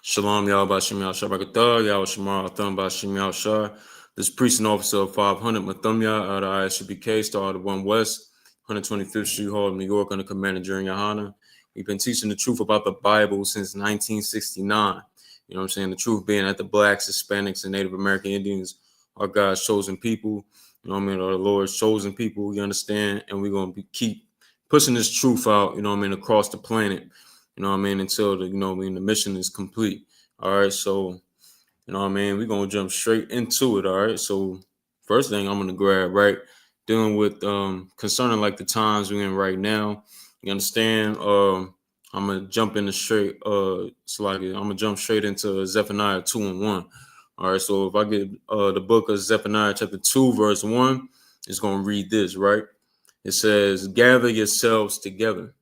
Shalom, Yahweh Bashim Yahshua Bagatah, Yahweh Shamar Atham Bashim Yahshua. This priest and officer of 500 Mathumya out of I.S.U.P.K, Star of 1 West, 125th Street Hall, New York, under Commander during YAHANNA. We've been teaching the truth about the Bible since 1969. You know what I'm saying? The truth being that the blacks, Hispanics, and Native American Indians are God's chosen people. You know what I mean? Or the Lord's chosen people, you understand? And we're going to keep pushing this truth out, you know what I mean, across the planet. You know what I mean? Until the, the mission is complete. All right. So, you know what I mean? We're going to jump straight into it. All right. So first thing I'm going to grab, right, dealing with concerning like the times we're in right now. You understand? I'm going to jump into straight. I'm going to jump straight into Zephaniah 2:1. All right. So if I get the book of Zephaniah chapter 2, verse 1, it's going to read this, right? It says, "Gather yourselves together.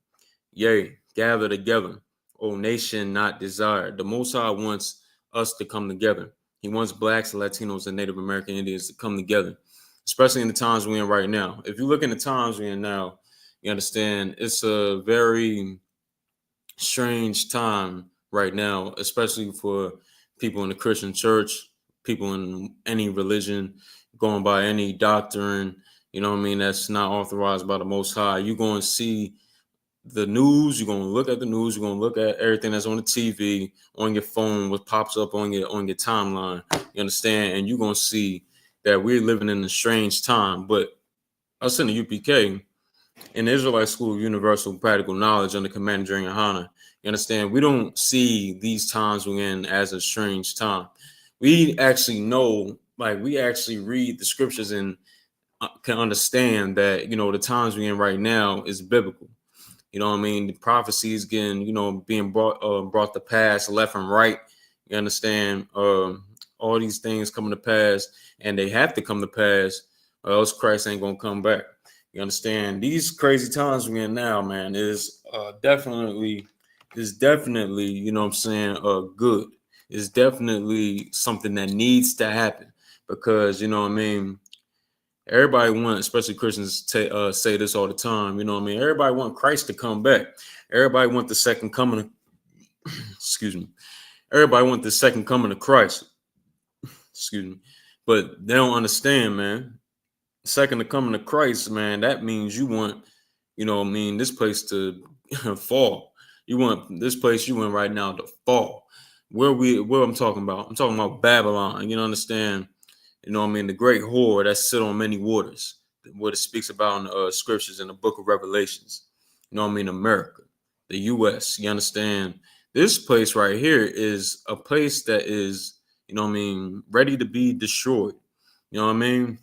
Yea, gather together, O nation not desired." The Most High wants us to come together. He wants blacks, Latinos, and Native American Indians to come together, especially in the times we're in right now. If you look in the times we're in now, you understand it's a very strange time right now, especially for people in the Christian church, people in any religion, going by any doctrine, you know what I mean, that's not authorized by the Most High. You're going to see the news, you're going to look at the news, you're going to look at everything that's on the TV, on your phone, what pops up on your timeline, you understand? And you're going to see that we're living in a strange time. But us in the UPK, in the Israelite School of Universal Practical Knowledge under Commander during YAHANNA, you understand, we don't see these times we're in as a strange time. We actually know, like, we actually read the scriptures and can understand that, the times we're in right now is biblical. You know what I mean? The prophecies getting, being brought to pass left and right. You understand? All these things coming to pass, and they have to come to pass, or else Christ ain't gonna come back. You understand? These crazy times we're in now, man, is definitely, you know what I'm saying, good. It's definitely something that needs to happen because, you know what I mean, everybody wants, especially Christians, say this all the time. You know what I mean? Everybody want Christ to come back. Everybody want the second coming of, excuse me. Everybody want the second coming of Christ. Excuse me. But they don't understand, man. Second coming of Christ, man, that means you want, this place to fall. You want this place you in right now to fall. Where I'm talking about? I'm talking about Babylon. You know, understand? You know what I mean? The great whore that sit on many waters, what it speaks about in the scriptures in the book of Revelations. You know what I mean? America, the U.S., you understand? This place right here is a place that is, ready to be destroyed. You know what I mean?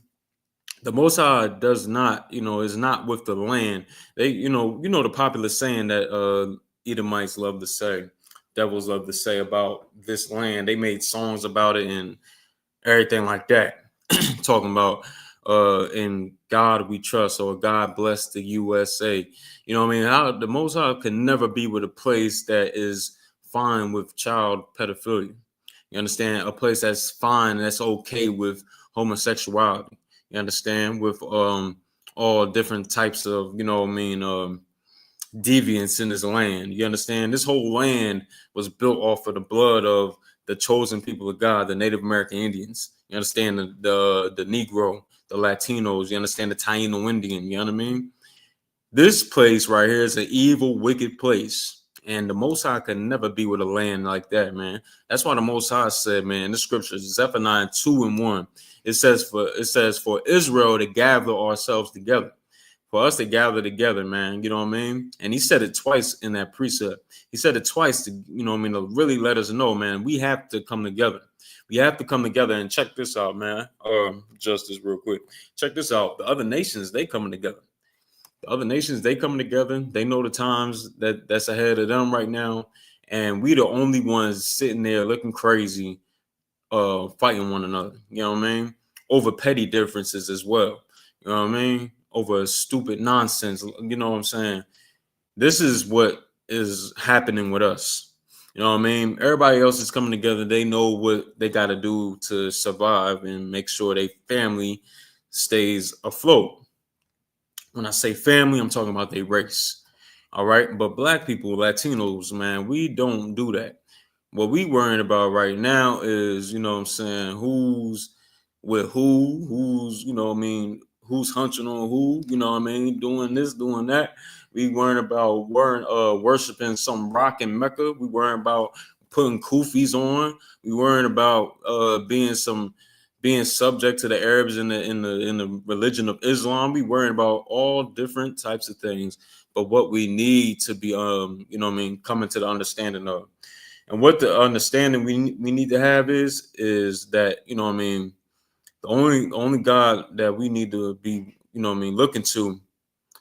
The Most High does not, is not with the land. They, the popular saying that Edomites love to say, devils love to say about this land. They made songs about it and everything like that, talking about in God we trust, or God bless the USA. You know what I mean? How the Most High can never be with a place that is fine with child pedophilia. You understand? A place that's fine, that's okay with homosexuality. You understand? With all different types of, deviance in this land. You understand? This whole land was built off of the blood of the chosen people of God, the Native American Indians. You understand? The Negro, the Latinos. You understand? The Taino Indian. You know what I mean? This place right here is an evil, wicked place. And the Most High can never be with a land like that, man. That's why the Most High said, man, the scripture, Zephaniah 2:1, it says for Israel to gather ourselves together. For us to gather together, man, you know what I mean? And he said it twice in that precept. He said it twice to, to really let us know, man, we have to come together. We have to come together. And check this out, man. Justice, real quick. Check this out. The other nations, they coming together. The other nations, they coming together. They know the times that's ahead of them right now. And we the only ones sitting there looking crazy, fighting one another. You know what I mean? Over petty differences as well. You know what I mean? Over stupid nonsense. You know what I'm saying? This is what is happening with us. You know what I mean? Everybody else is coming together. They know what they got to do to survive and make sure their family stays afloat. When I say family, I'm talking about their race. All right. But black people, Latinos, man, we don't do that. What we worrying about right now is, you know what I'm saying, who's with who's, you know what I mean, who's hunching on who, you know what I mean, doing this, doing that. We worrying about worshiping some rock in Mecca. We worrying about putting kufis on. We worrying about being subject to the Arabs in the religion of Islam. We worrying about all different types of things. But what we need to be you know what I mean, coming to the understanding of. And what the understanding we need to have is that, you know what I mean, the only God that we need to be, you know what I mean, looking to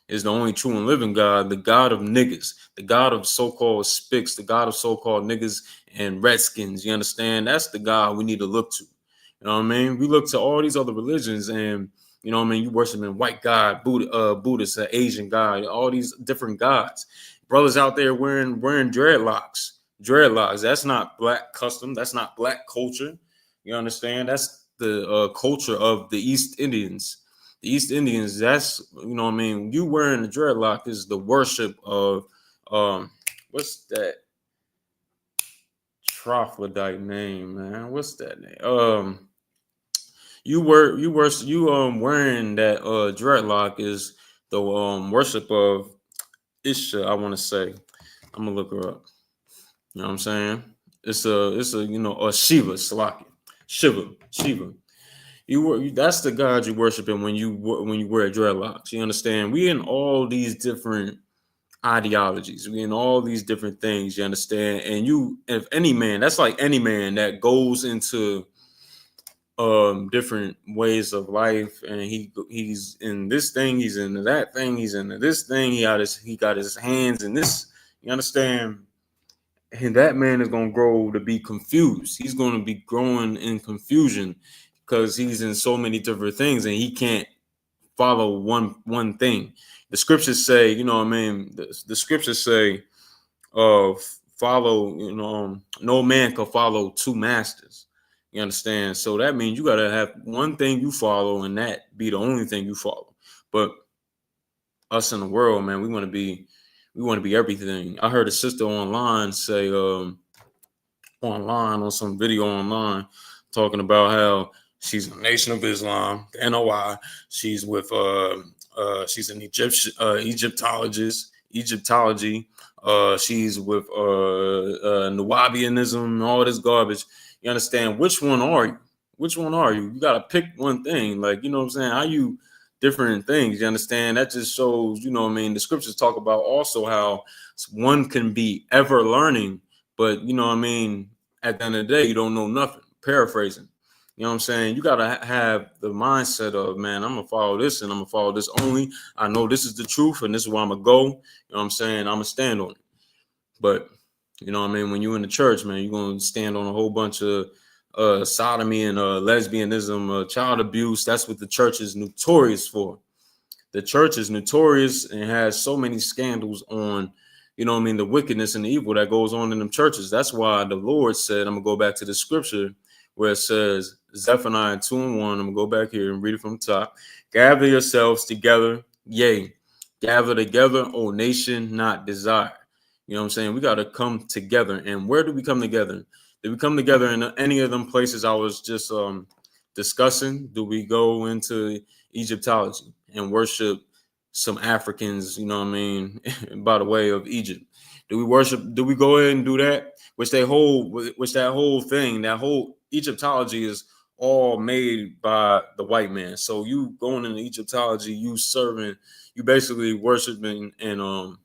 is the only true and living God, the God of niggas, the God of so-called spics, the God of so-called niggas and redskins. You understand? That's the God we need to look to. You know what I mean? We look to all these other religions, and you know what I mean, you worshiping white God, Buddhist, Asian God, all these different gods. Brothers out there wearing dreadlocks. Dreadlocks. That's not black custom. That's not black culture. You understand? That's the culture of the East Indians. The East Indians, that's, you know what I mean, you wearing a dreadlock is the worship of what's that troglodyte name, man? What's that name? You wearing that dreadlock is the worship of Isha, I want to say. I'm gonna look her up. You know what I'm saying? It's a you know, a Shiva, Salaki. Shiva. That's the God you worshiping when you wear dreadlocks. You understand? We in all these different ideologies. We in all these different things. You understand? And if any man, that's like any man that goes into different ways of life, and he's in this thing, he's into that thing, he's into this thing. He got his hands in this. You understand? And that man is going to grow to be confused. He's going to be growing in confusion because he's in so many different things and he can't follow one thing. The scriptures say, you know what I mean? The scriptures say, follow, you know, no man can follow two masters. You understand? So that means you got to have one thing you follow and that be the only thing you follow. But us in the world, man, we want to be everything. I heard a sister online say, online on some video online talking about how she's a Nation of Islam, the NOI. She's with she's an Egyptology. She's with Nawabianism and all this garbage. You understand? Which one are you? Which one are you? You gotta pick one thing. Like, you know what I'm saying? How you different things? You understand? That just shows, you know what I mean? The scriptures talk about also how one can be ever learning, but you know what I mean, at the end of the day, you don't know nothing. Paraphrasing. You know what I'm saying? You got to have the mindset of, man, I'm going to follow this and I'm going to follow this only. I know this is the truth and this is where I'm going to go. You know what I'm saying? I'm going to stand on it. But, you know what I mean? When you're in the church, man, you're going to stand on a whole bunch of sodomy and lesbianism, child abuse. That's what the church is notorious for. The church is notorious and has so many scandals on, you know what I mean, the wickedness and the evil that goes on in them churches. That's why the Lord said, I'm going to go back to the scripture where it says, Zephaniah 2:1, I'm going to go back here and read it from the top. Gather yourselves together, yea, gather together, O nation not desire. You know what I'm saying? We got to come together. And where do we come together? Do we come together in any of them places I was just discussing? Do we go into Egyptology and worship some Africans, you know what I mean, by the way of Egypt? Do we go ahead and do that? Which that whole thing, that whole Egyptology is all made by the white man. So you going into Egyptology, you basically worshiping and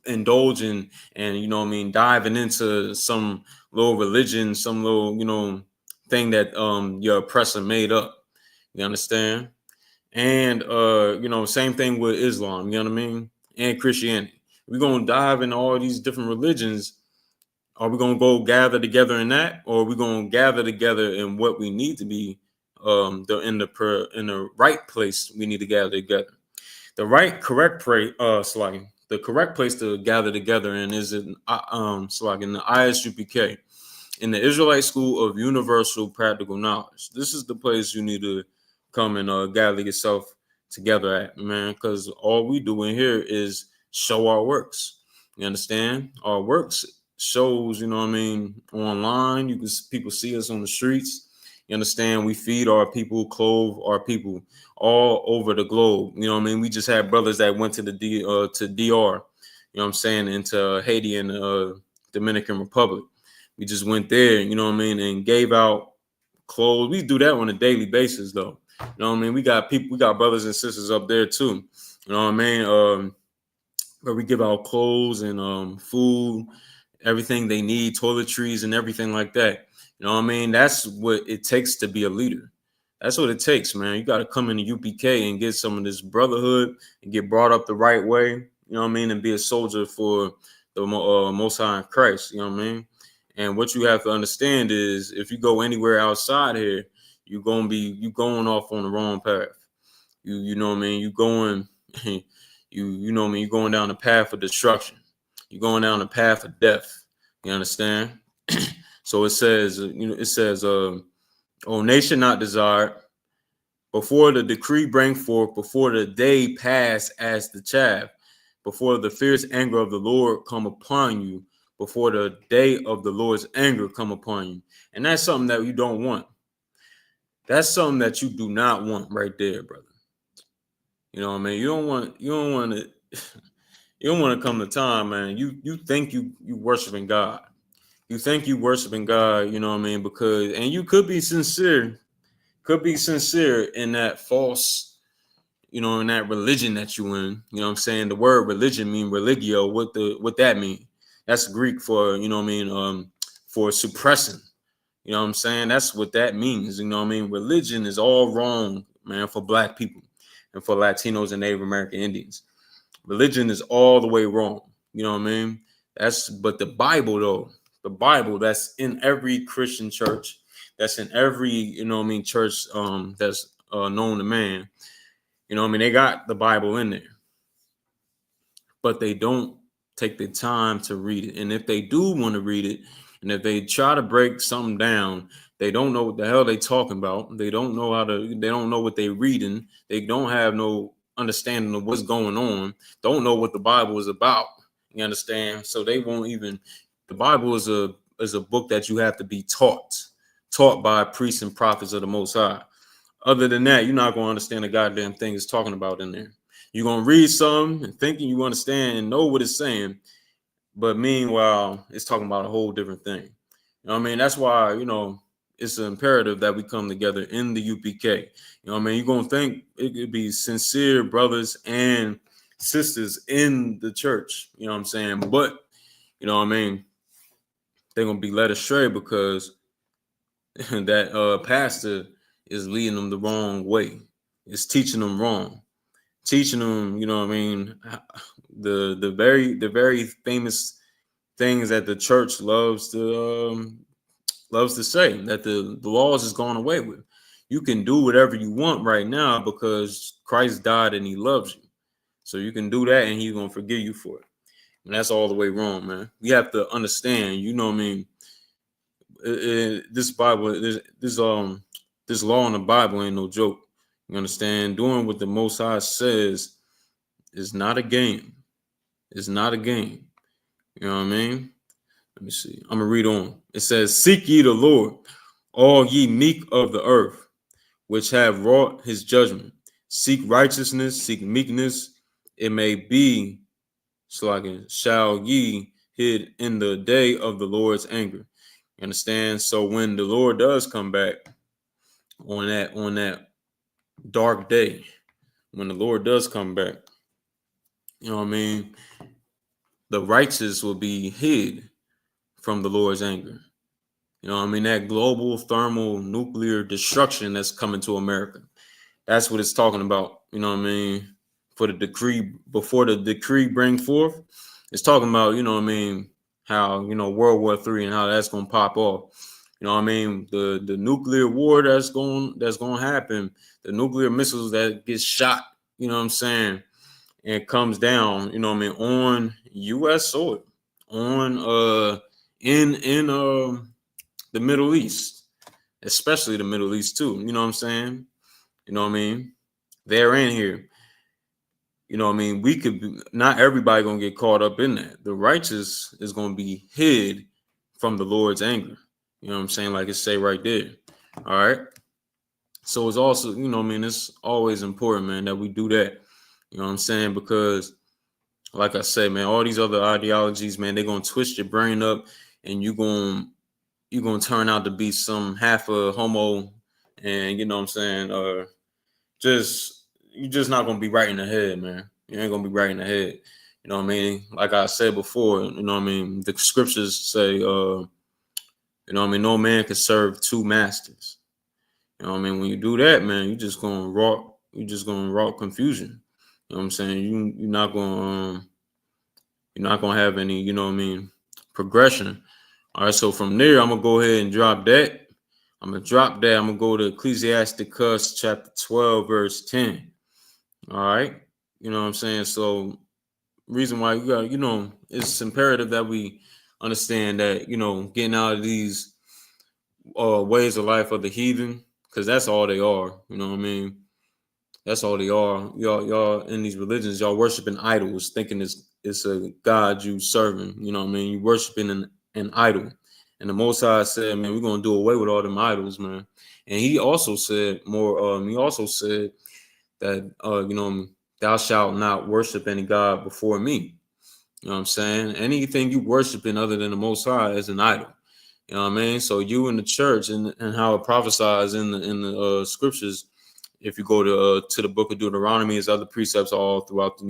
indulging and, you know what I mean, diving into some little religion, some little, you know, thing that your oppressor made up. You understand? And you know, same thing with Islam, you know what I mean? And Christianity. We're gonna dive into all these different religions. Are we gonna go gather together in that, or are we gonna gather together in what we need to be in the right place we need to gather together? The the correct place to gather together in is in in the ISUPK, in the Israelite School of Universal Practical Knowledge. This is the place you need to come and gather yourself together at, man, because all we do in here is show our works. You understand? Our works shows, online. People see us on the streets. You understand? We feed our people, clothe our people all over the globe. We just had brothers that went to the DR, into Haiti and Dominican Republic. We just went there, and gave out clothes. We do that on a daily basis, though. We got brothers and sisters up there too. Where we give out clothes and food, everything they need, toiletries and everything like that. That's what it takes to be a leader. That's what it takes, man. You got to come into UPK and get some of this brotherhood and get brought up the right way, and be a soldier for the Most High in Christ, And what you have to understand is if you go anywhere outside here, you going off on the wrong path. You going you're going down the path of destruction. You're going down the path of death. You understand? So it says, "O nation not desired, before the decree bring forth, before the day pass as the chaff, before the fierce anger of the Lord come upon you, before the day of the Lord's anger come upon you." And that's something that you don't want. That's something that you do not want right there, brother. You don't want to you don't want to come to time, man. You think you worshiping God. You think you worshiping God, because, and you could be sincere in that false, in that religion that you in. The word religion mean religio. What that mean? That's Greek for, for suppressing. That's what that means. Religion is all wrong, man, for Black people and for Latinos and Native American Indians. Religion is all the way wrong. But the Bible, though, the Bible that's in every Christian church, that's in every, church that's known to man. They got the Bible in there, but they don't take the time to read it. And if they do want to read it, and if they try to break something down, they don't know what the hell they talking about. They don't know they don't know what they reading. They don't have no understanding of what's going on. Don't know what the Bible is about. You understand? So they won't even. The Bible is a book that you have to be taught by priests and prophets of the Most High. Other than that, you're not going to understand the goddamn thing it's talking about in there. You're going to read some and thinking you understand and know what it's saying, but meanwhile, it's talking about a whole different thing. That's why, it's imperative that we come together in the UPK. You're going to think it could be sincere brothers and sisters in the church. But, they're going to be led astray because that pastor is leading them the wrong way. It's teaching them wrong. Teaching them, the very famous things that the church loves to say, that the laws is gone away with. You can do whatever you want right now because Christ died and he loves you. So you can do that and he's going to forgive you for it. And that's all the way wrong, man. We have to understand, this Bible, this law in the Bible ain't no joke. You understand? Doing what the Most High says is not a game. It's not a game. You know what I mean? Let me see. I'm going to read on. It says, "Seek ye the Lord, all ye meek of the earth, which have wrought his judgment. Seek righteousness, seek meekness. It may be, shall ye hid in the day of the Lord's anger." You understand? So when the Lord does come back on that dark day, when the Lord does come back, the righteous will be hid from the Lord's anger. That global thermonuclear destruction that's coming to America. That's what it's talking about. For the decree, before the decree bring forth, it's talking about, how, World War III and how that's going to pop off. The nuclear war that's going to happen, the nuclear missiles that get shot, and comes down, on U.S. soil, on in the Middle East, especially the Middle East too. They're in here. you know what I mean, we could be, not everybody gonna get caught up in that. The righteous is gonna be hid from the Lord's anger. You know what I'm saying? Like it say right there. All right. So it's also, you know what I mean, it's always important, man, that we do that. You know what I'm saying? Because like I said, man, all these other ideologies, man, they're gonna twist your brain up and you're gonna turn out to be some half a homo, and you know what I'm saying, just you're just not gonna be right in the head, man. You ain't gonna be right in the head. You know what I mean? Like I said before, you know what I mean, the scriptures say, you know what I mean, no man can serve two masters. You know what I mean? When you do that, man, you're just gonna rock confusion. You know what I'm saying? You're not gonna have any, you know what I mean, progression. All right, so from there, I'm gonna go ahead and drop that. I'm gonna go to Ecclesiasticus chapter 12, verse 10. All right. You know what I'm saying? So reason why you got, it's imperative that we understand that, getting out of these ways of life of the heathen, because that's all they are. You know what I mean? That's all they are. Y'all in these religions, y'all worshiping idols, thinking it's a God you serving. You know what I mean? You worshiping an idol. And the Most High said, man, we're gonna do away with all them idols, man. And he also said that thou shalt not worship any God before me. You know what I'm saying? Anything you worshiping other than the Most High is an idol. You know what I mean? So you in the church and how it prophesies in the scriptures. If you go to the book of Deuteronomy, there's other precepts all throughout the,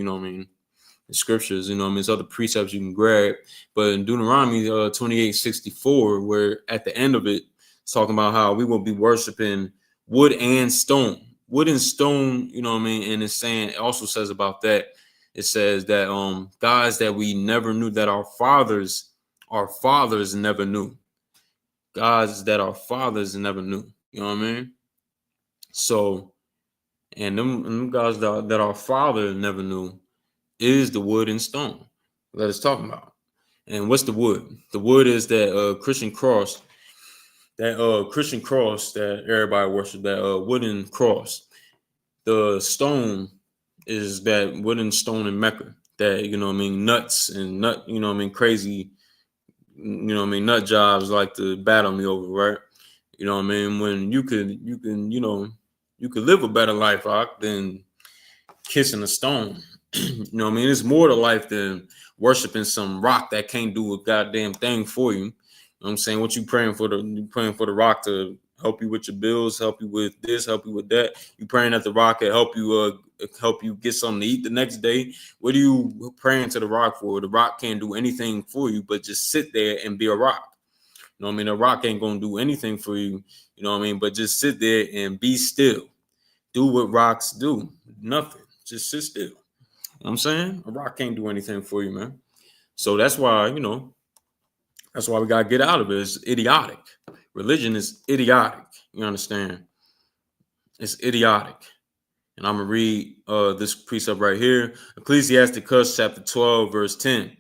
the scriptures. You know what I mean? There's other precepts you can grab. But in Deuteronomy 28:64, where at the end of it, it's talking about how we will be worshiping wood and stone. Wood and stone, you know what I mean? And it's saying, it also says about that, it says that gods that we never knew, that our fathers never knew. Gods that our fathers never knew. You know what I mean? So, and them gods that our father never knew is the wood and stone that it's talking about. And what's the wood? The wood is that Christian cross, that everybody worships, that wooden cross. The stone is that wooden stone in Mecca that, you know what I mean, nuts and you know what I mean, crazy, you know what I mean, nut jobs like to battle me over, right? You know what I mean? When you could live a better life, Rock, than kissing a stone. You know what I mean? It's more to life than worshiping some rock that can't do a goddamn thing for you. You know what I'm saying? What you praying for the rock to help you with your bills, help you with this, help you with that. You praying that the rock can help you get something to eat the next day. What are you praying to the rock for? The rock can't do anything for you but just sit there and be a rock. You know what I mean? A rock ain't gonna do anything for you, you know what I mean? But just sit there and be still. Do what rocks do. Nothing. Just sit still. You know what I'm saying? A rock can't do anything for you, man. So that's why, that's why we gotta get out of it. It's idiotic. Religion is idiotic. You understand? It's idiotic. And I'm gonna read this precept right here. Ecclesiasticus chapter 12, verse 10.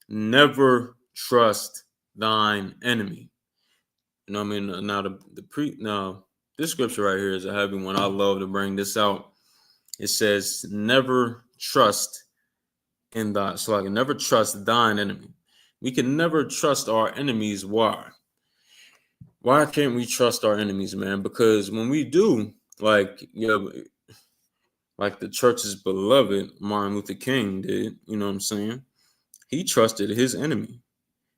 Never trust thine enemy. You know what I mean? Now this scripture right here is a heavy one. I love to bring this out. It says, never trust in thy, so I can never trust thine enemy. We can never trust our enemies. Why? Why can't we trust our enemies, man? Because when we do, like the church's beloved Martin Luther King did, you know what I'm saying? He trusted his enemy.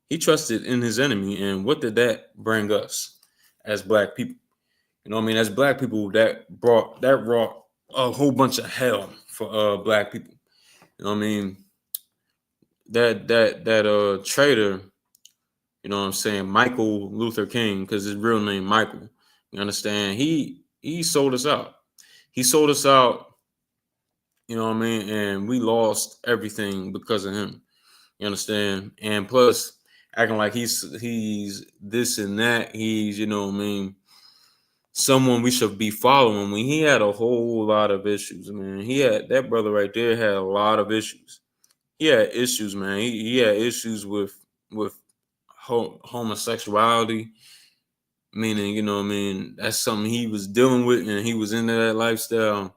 He trusted in his enemy. And what did that bring us as black people? You know what I mean? As black people, that wrought a whole bunch of hell for black people. You know what I mean? That traitor, you know what I'm saying, Michael Luther King, because his real name Michael. You understand? He sold us out. He sold us out, you know what I mean? And we lost everything because of him. You understand? And plus acting like he's this and that. He's, you know what I mean, someone we should be following when he had a whole lot of issues, man. That brother right there had a lot of issues. He had issues, man. He had issues with homosexuality, meaning, you know what I mean, that's something he was dealing with and he was into that lifestyle.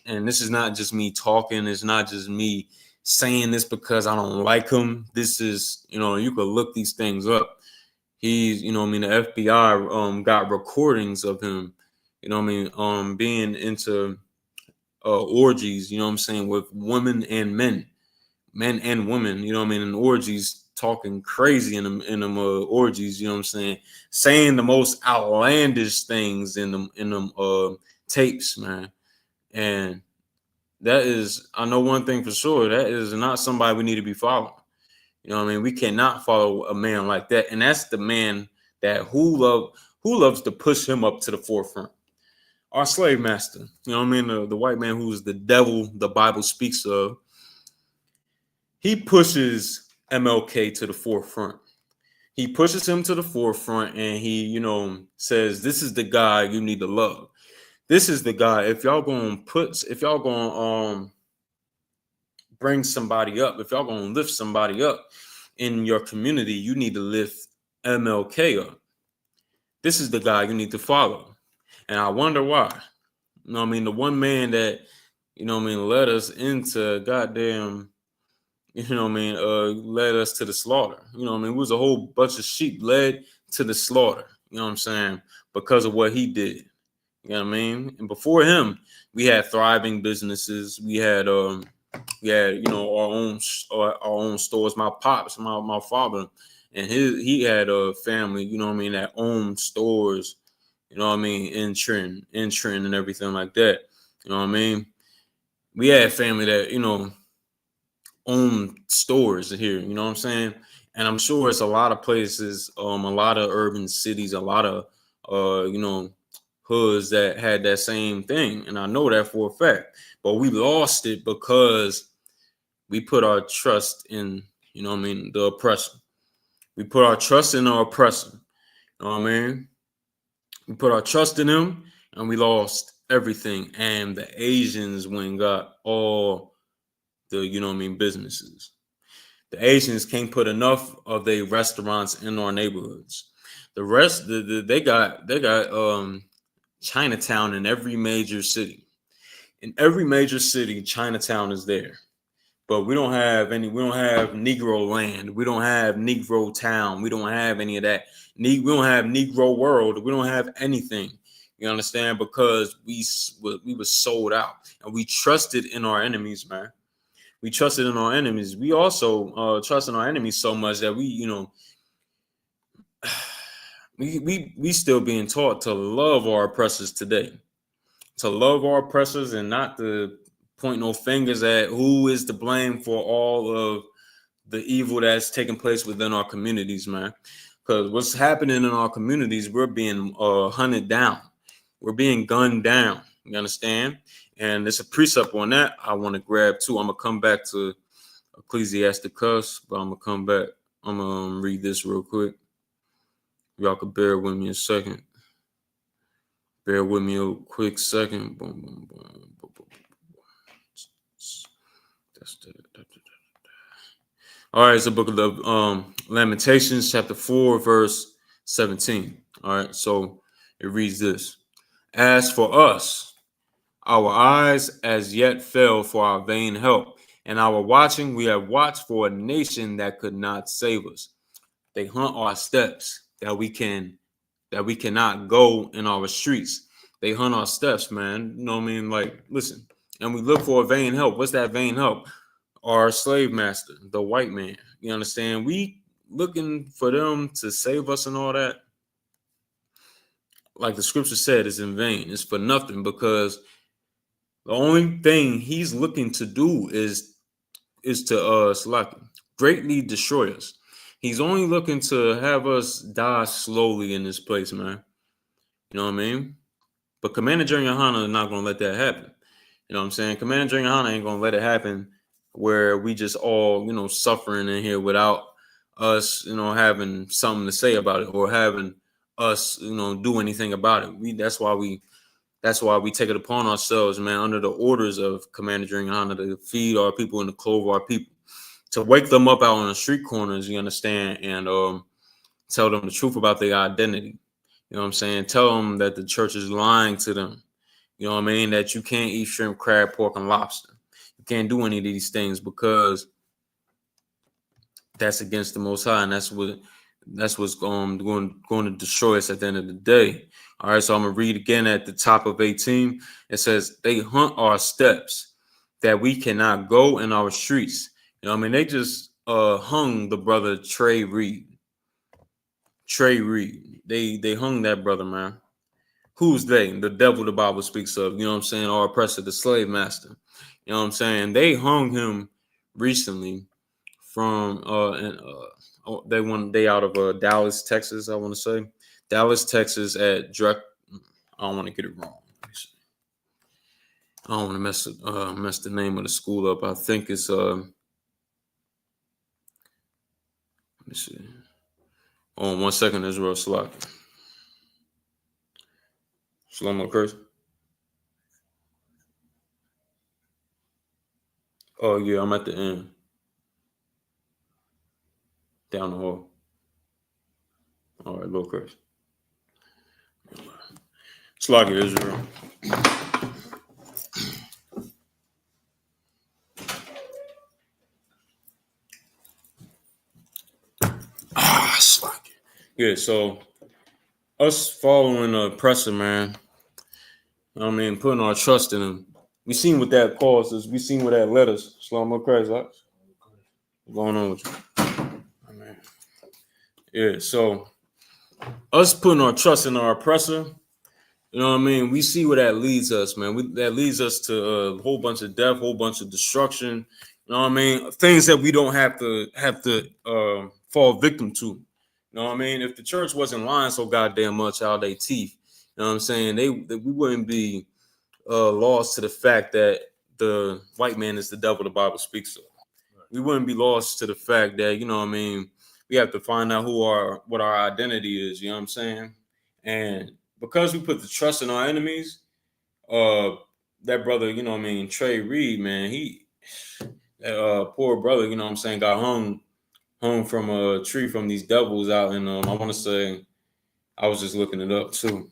and this is not just me talking. It's not just me saying this because I don't like him. This is, you could look these things up. He's, the FBI got recordings of him, being into orgies, with women and men and women, in orgies, talking crazy in them orgies, saying the most outlandish things in them tapes, man. And that is, I know one thing for sure, that is not somebody we need to be following. We cannot follow a man like that. And that's the man that who loves to push him up to the forefront. Our slave master, the white man who's the devil the Bible speaks of. He pushes MLK to the forefront. He pushes him to the forefront, and he, says, this is the guy you need to love. This is the guy. If y'all gonna bring somebody up, if y'all gonna lift somebody up in your community, you need to lift MLK up. This is the guy you need to follow. And I wonder why. The one man that, led us into goddamn, led us to the slaughter. It was a whole bunch of sheep led to the slaughter, because of what he did. And before him, we had thriving businesses. We had our own stores. My pops, my father, and he had a family, that owned stores, in Trenton and everything like that. We had family that, own stores here, and I'm sure it's a lot of places, a lot of urban cities, a lot of hoods that had that same thing, and I know that for a fact. But we lost it because we put our trust in, the oppressor. We put our trust in our oppressor. We put our trust in him, and we lost everything. And the Asians went and got all the businesses. The Asians can't put enough of their restaurants in our neighborhoods. The rest, they got Chinatown in every major city. In every major city, Chinatown is there. But we don't have Negro land. We don't have Negro town. We don't have any of that. We don't have Negro world. We don't have anything. You understand? Because we were sold out, and we trusted in our enemies, man. We trusted in our enemies. We also trust in our enemies so much that we still being taught to love our oppressors today, to love our oppressors and not to point no fingers at who is to blame for all of the evil that's taking place within our communities, man. Because what's happening in our communities, we're being hunted down. We're being gunned down. You understand? And there's a precept on that I want to grab too. I'm going to come back to Ecclesiasticus, but I'm going to come back. I'm going to read this real quick. Y'all could bear with me a second. Bear with me a quick second. Boom, boom, boom, boom, boom. All right, it's the book of the Lamentations, chapter 4, verse 17. All right, so it reads this. As for us, our eyes as yet fell for our vain help, and our watching, we have watched for a nation that could not save us. They hunt our steps that we cannot go in our streets. They hunt our steps, man. Like, listen, and we look for a vain help. What's that vain help? Our slave master, the white man. You understand? We looking for them to save us and all that. Like the scripture said, is in vain. It's for nothing, because the only thing he's looking to do is to greatly destroy us. He's only looking to have us die slowly in this place, man. You know what I mean? But Commander General YAHANNA is not going to let that happen. You know what I'm saying? Commander General YAHANNA ain't going to let it happen where we just all, suffering in here without us, having something to say about it, or having us, do anything about it. That's why we take it upon ourselves, man, under the orders of Commander General YAHANNA, to feed our people and to clothe our people, to wake them up out on the street corners, you understand, and tell them the truth about their identity. You know what I'm saying? Tell them that the church is lying to them. You know what I mean? That you can't eat shrimp, crab, pork, and lobster. You can't do any of these things because that's against the Most High, and that's what's going to destroy us at the end of the day. All right, so I'm gonna read again at the top of 18. It says, "They hunt our steps, that we cannot go in our streets." You know what I mean? They just hung the brother Trey Reed. Trey Reed. They hung that brother, man. Who's they? The devil the Bible speaks of. You know what I'm saying? Our oppressor, the slave master. You know what I'm saying? They hung him recently from they out of Dallas, Texas. I want to say Dallas, Texas at Drek. I don't want to get it wrong. I don't want to mess the name of the school up. I think it's let me see. Oh, 1 second, Israel Slack. Shalom curse. Oh yeah, I'm at the end. Down the hall. All right, low curse. Slack Israel. Slack. Yeah, so us following the oppressor, man. I mean, putting our trust in him. We seen what that causes. We seen what that led us. Shalom Christ. What's going on with you? I mean, yeah, so us putting our trust in our oppressor, you know what I mean? We see where that leads us, man. That leads us to a whole bunch of death, whole bunch of destruction. You know what I mean? Things that we don't have to fall victim to. You know what I mean? If the church wasn't lying so goddamn much out of their teeth, you know what I'm saying? We wouldn't be lost to the fact that the white man is the devil the Bible speaks of. We wouldn't be lost to the fact that, you know what I mean, we have to find out what our identity is, you know what I'm saying? And because we put the trust in our enemies, that brother, you know what I mean, Trey Reed, man, that poor brother, you know what I'm saying, got hung from a tree from these devils out in, I want to say, I was just looking it up too.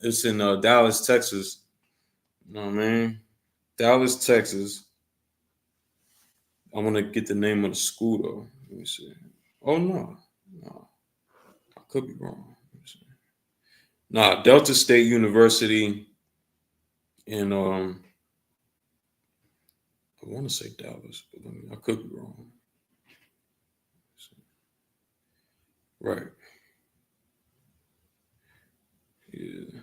It's in Dallas, Texas. You know what I mean? Dallas, Texas. I want to get the name of the school though. Let me see. Oh no, I could be wrong. Nah, Delta State University in I want to say Dallas, but I could be wrong. Right. Yeah.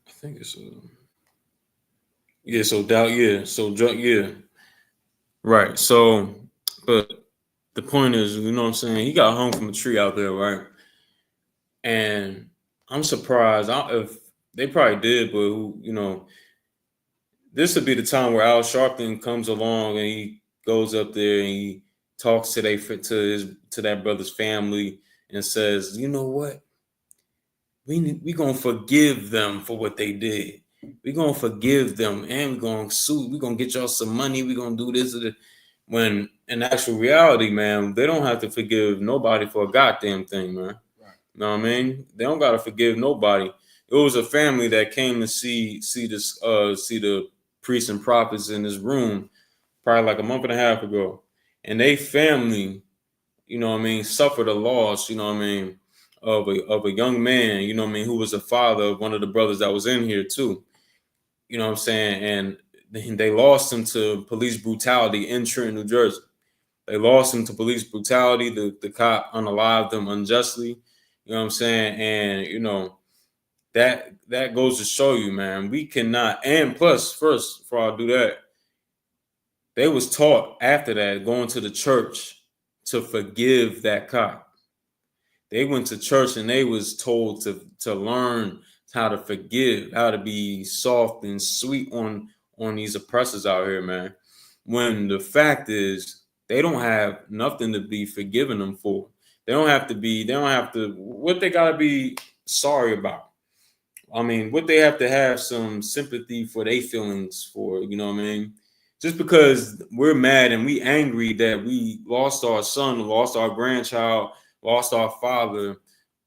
I think it's yeah. So yeah. So yeah. Right. So, but the point is, you know what I'm saying? He got hung from a tree out there, right? And I'm surprised if they probably did, but you know, this would be the time where Al Sharpton comes along and he goes up there and he talks to that brother's family and says, you know what? We gonna forgive them for what they did. We gonna forgive them and we gonna sue. We gonna get y'all some money. We gonna do this. When in actual reality, man, they don't have to forgive nobody for a goddamn thing, man. You know what I mean? They don't gotta forgive nobody. It was a family that came to see the priests and prophets in this room probably like a month and a half ago. And they family, you know what I mean, suffered a loss, you know what I mean, of a young man, you know what I mean, who was a father of one of the brothers that was in here too. You know what I'm saying? And they lost him to police brutality in Trenton, New Jersey. They lost him to police brutality. The cop unalived them unjustly. You know what I'm saying? And you know, that goes to show you, man, we cannot. And plus, first, before I do that, they was taught after that going to the church to forgive that cop. They went to church and they was told to learn how to forgive, how to be soft and sweet on these oppressors out here, man. When the fact is they don't have nothing to be forgiving them for. They don't have to what they gotta be sorry about. I mean, what they have to have some sympathy for their feelings for, you know what I mean? Just because we're mad and we angry that we lost our son, lost our grandchild, lost our father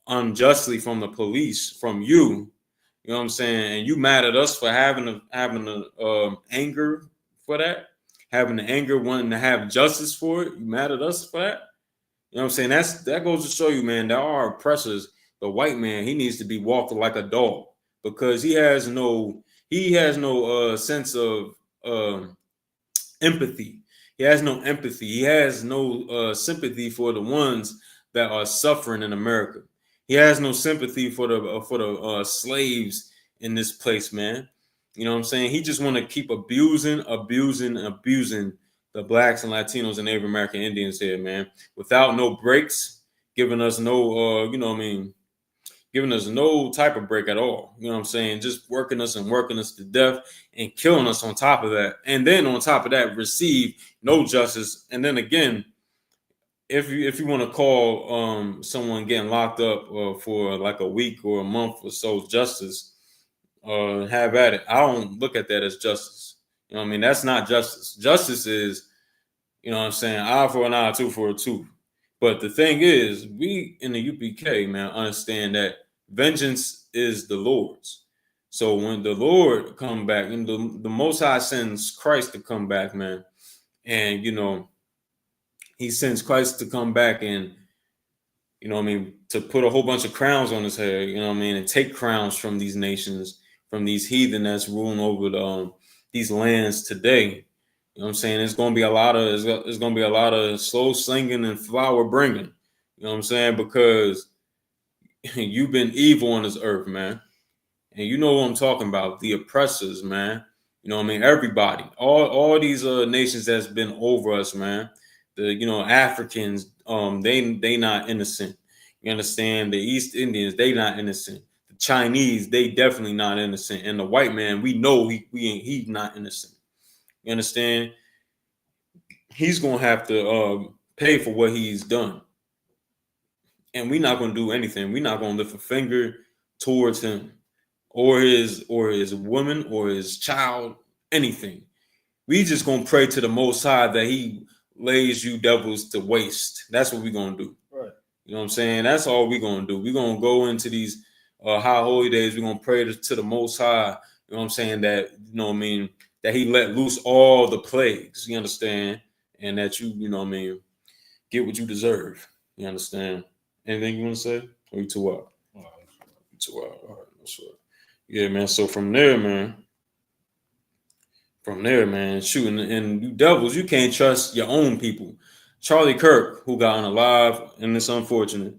unjustly from the police, from you You know what I'm saying? And you mad at us for having the anger for that, having the anger, wanting to have justice for it. You mad at us for that? You know what I'm saying? That goes to show you, man, there are oppressors. The white man, he needs to be walked like a dog because he has no sense of empathy. He has no empathy. He has no sympathy for the ones that are suffering in America. He has no sympathy for the slaves in this place, man. You know what I'm saying? He just want to keep abusing the blacks and Latinos and Native American Indians here, man, without no breaks, giving us no, giving us no type of break at all. You know what I'm saying? Just working us to death and killing us on top of that. And then on top of that, receive no justice. And then again, if you want to call someone getting locked up for like a week or a month or so justice, have at it. I don't look at that as justice. You know what I mean? That's not justice. Justice is, you know what I'm saying, eye for an eye, tooth for a tooth. But the thing is, we in the UPK, man, understand that vengeance is the Lord's. So when the Lord come back, and the Most High sends Christ to come back, man, and he sends Christ to come back and to put a whole bunch of crowns on his head, and take crowns from these nations, from these heathen that's ruling over these lands today. You know what I'm saying? It's gonna be a lot of slow singing and flower bringing. You know what I'm saying? Because you've been evil on this earth, man. And you know what I'm talking about. The oppressors, man. You know what I mean? Everybody. All these nations that's been over us, man. The Africans, they not innocent. You understand? The East Indians, they not innocent. The Chinese, they definitely not innocent. And the white man, we know he's not innocent. You understand? He's gonna have to pay for what he's done, and we're not gonna do anything. We're not gonna lift a finger towards him, or his woman, or his child, anything. We just gonna pray to the Most High that He lays you devils to waste. That's what we're gonna do. Right. You know what I'm saying? That's all we're gonna do. We're gonna go into these high holy days. We're gonna pray to the Most High. You know what I'm saying? That that He let loose all the plagues. You understand? And that you get what you deserve. You understand? Anything you want to say? Or you too out? You too out. All right, that's right. Yeah, man. So from there, shooting, and you devils, you can't trust your own people. Charlie Kirk, who got unalive, and it's unfortunate.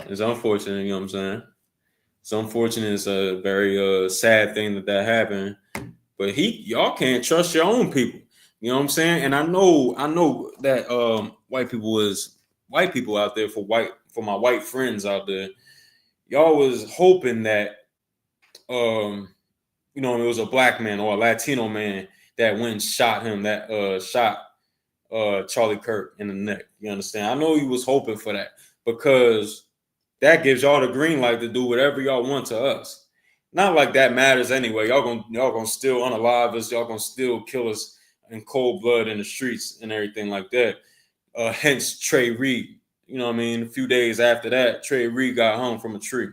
It's unfortunate, you know what I'm saying? It's unfortunate. It's a very sad thing that happened. But y'all can't trust your own people. You know what I'm saying? And I know that white people out there, for my white friends out there, y'all was hoping that it was a black man or a Latino man that went and shot him, that shot Charlie Kirk in the neck. You understand? I know you was hoping for that, because that gives y'all the green light to do whatever y'all want to us. Not like that matters anyway. Y'all gonna still unalive us. Y'all gonna still kill us in cold blood in the streets and everything like that. Hence Trey Reed. You know what I mean? A few days after that, Trey Reed got hung from a tree.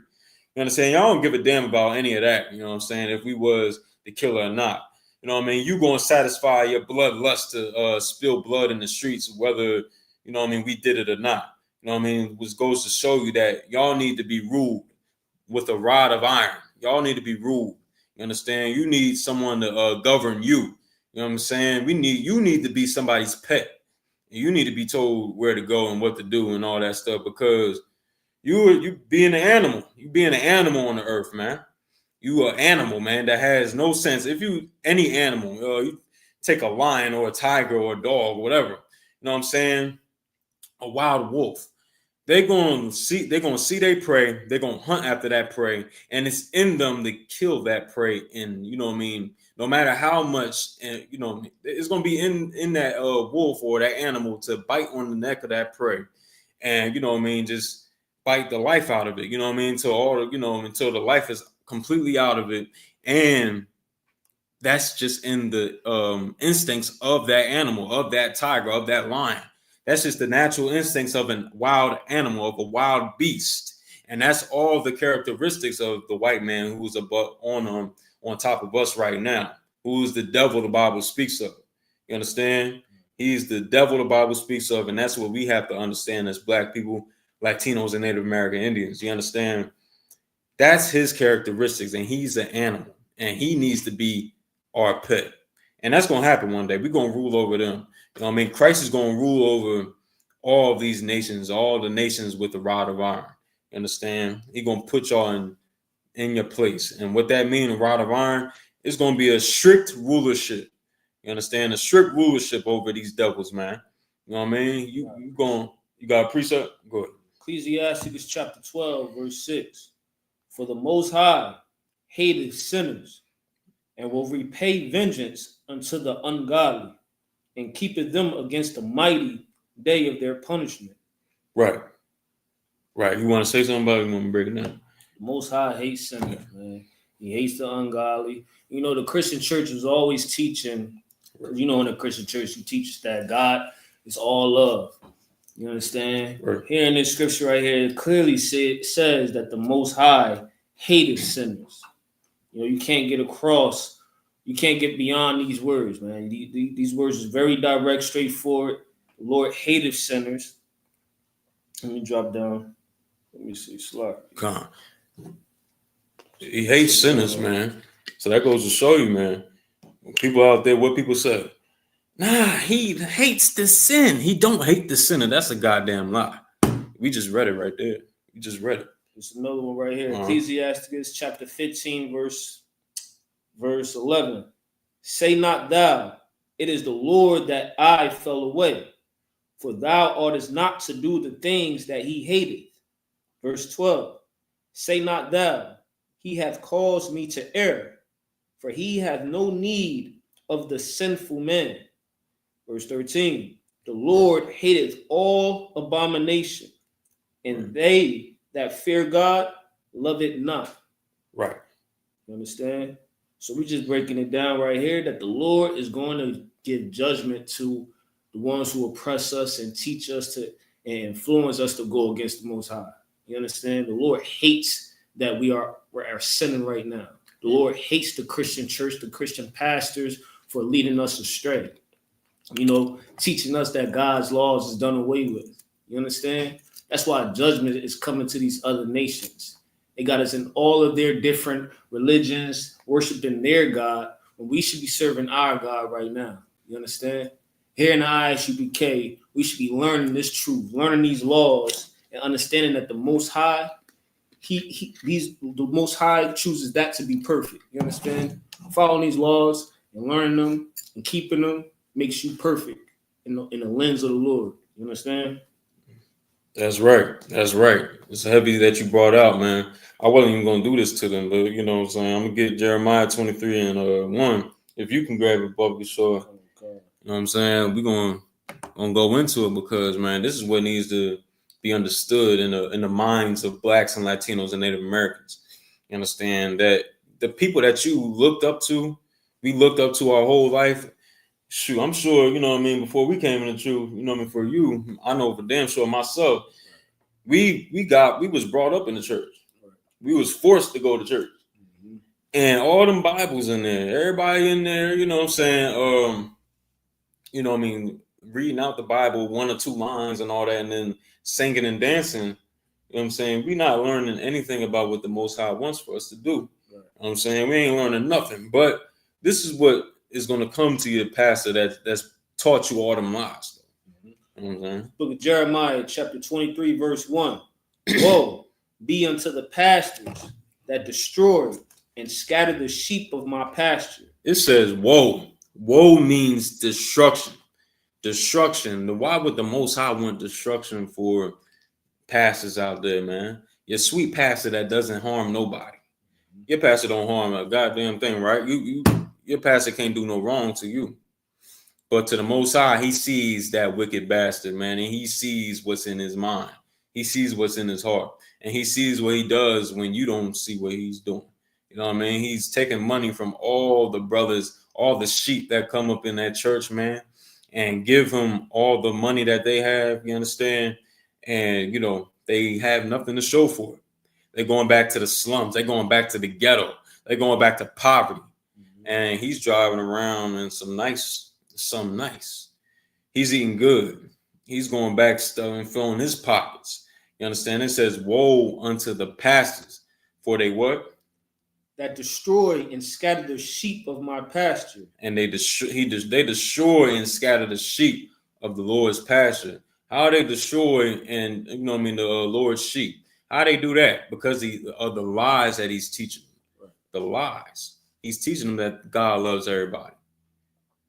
You understand? Y'all don't give a damn about any of that. You know what I'm saying? If we was the killer or not. You know what I mean? You gonna satisfy your bloodlust to spill blood in the streets, whether we did it or not. You know what I mean? Which goes to show you that y'all need to be ruled with a rod of iron. Y'all need to be ruled. You understand? You need someone to govern you. You know what I'm saying? You need to be somebody's pet. You need to be told where to go and what to do and all that stuff, because you being an animal. You being an animal on the earth, man. You an animal, man, that has no sense. If you any animal, you take a lion or a tiger or a dog or whatever, you know what I'm saying? A wild wolf. They're gonna see their prey, they're gonna hunt after that prey, and it's in them to kill that prey. And no matter how much, it's gonna be in that wolf or that animal to bite on the neck of that prey, and just bite the life out of it, until the life is completely out of it. And that's just in the instincts of that animal, of that tiger, of that lion. That's just the natural instincts of a wild animal, of a wild beast. And that's all the characteristics of the white man who's on top of us right now, who's the devil the Bible speaks of. You understand? He's the devil the Bible speaks of, and that's what we have to understand as Black people, Latinos, and Native American Indians. You understand? That's his characteristics, and he's an animal, and he needs to be our pet. And that's going to happen one day. We're going to rule over them. You know what I mean? Christ is going to rule over all of these nations, all the nations with the rod of iron. You understand? He's going to put y'all in your place. And what that means, a rod of iron, is going to be a strict rulership. You understand? A strict rulership over these devils, man. You know what I mean? You got a precept? Go ahead. Ecclesiastes chapter 12, verse 6. For the Most High hateth sinners, and will repay vengeance unto the ungodly, and keepeth them against the mighty day of their punishment. Right. You want to say something about it? You want to break it down? The Most High hates sinners, man. He hates the ungodly. You know, the Christian church is always teaching, you know, in the Christian church, he teaches that God is all love. You understand? Right. Here in this scripture right here, it clearly says that the Most High hated sinners. You know, you can't get across, you can't get beyond these words, man. These words is very direct, straightforward. The Lord hated sinners. Let me drop down. Let me see. Come on. He hates sinners, man. So that goes to show you, man. People out there, what people say? Nah, he hates the sin. He don't hate the sinner. That's a goddamn lie. We just read it right there. We just read it. There's another one right here. Ecclesiastes chapter 15, verse 11. Say not thou, it is the Lord that I fell away, for thou oughtest not to do the things that he hateth. Verse 12. Say not thou, he hath caused me to err, for he hath no need of the sinful man. Verse 13. The Lord hateth all abomination, and they that fear God love it not. Right. You understand? So we're just breaking it down right here that the Lord is going to give judgment to the ones who oppress us and teach us to and influence us to go against the Most High. You understand? The Lord hates that we're sinning right now. The Lord hates the Christian church, the Christian pastors for leading us astray. You know, teaching us that God's laws is done away with. You understand? That's why judgment is coming to these other nations. They got us in all of their different religions, worshiping their God, when we should be serving our God right now. You understand? Here in the I.S.U.P.K, we should be learning this truth, learning these laws, and understanding that the Most High, the Most High chooses that to be perfect. You understand? Following these laws and learning them and keeping them makes you perfect in the lens of the Lord. You understand? That's right. It's heavy that you brought out, man. I wasn't even going to do this to them, but you know what I'm saying? I'm going to get Jeremiah 23 and 1. If you can grab it, Bubba, sure. Okay. You know what I'm saying? We're going to go into it because, man, this is what needs to be understood in the minds of Blacks and Latinos and Native Americans. You understand that the people that you looked up to, we looked up to our whole life. Shoot, I'm sure, you know what I mean, before we came into truth, you know what I mean, for you, I know for damn sure myself, we was brought up in the church. We was forced to go to church. Mm-hmm. And all them Bibles in there, everybody in there, you know what I'm saying, you know what I mean, reading out the Bible, 1 or 2 lines and all that, and then singing and dancing, you know what I'm saying, we not learning anything about what the Most High wants for us to do. Right. You know what I'm saying, we ain't learning nothing, but this is what is going to come to your pastor that's taught you all them lies. Mm-hmm. You know what I'm saying? Book of Jeremiah, chapter 23, verse 1. Woe be unto the pastors that destroy and scatter the sheep of my pasture. It says woe. Woe means destruction. Destruction. Why would the Most High want destruction for pastors out there, man? Your sweet pastor that doesn't harm nobody. Your pastor don't harm a goddamn thing, right? Your pastor can't do no wrong to you. But to the Most High, he sees that wicked bastard, man, and he sees what's in his mind. He sees what's in his heart. And he sees what he does when you don't see what he's doing. You know what I mean? He's taking money from all the brothers, all the sheep that come up in that church, man, and give them all the money that they have, you understand? And, you know, they have nothing to show for it. They're going back to the slums. They're going back to the ghetto. They're going back to poverty. And he's driving around in some nice. He's eating good. He's going back and filling his pockets. You understand? It says, "Woe unto the pastors, for they what? That destroy and scatter the sheep of my pasture." And they destroy and scatter the sheep of the Lord's pasture. How they destroy and the Lord's sheep? How they do that? Because of the lies that he's teaching them. The lies. He's teaching them that God loves everybody.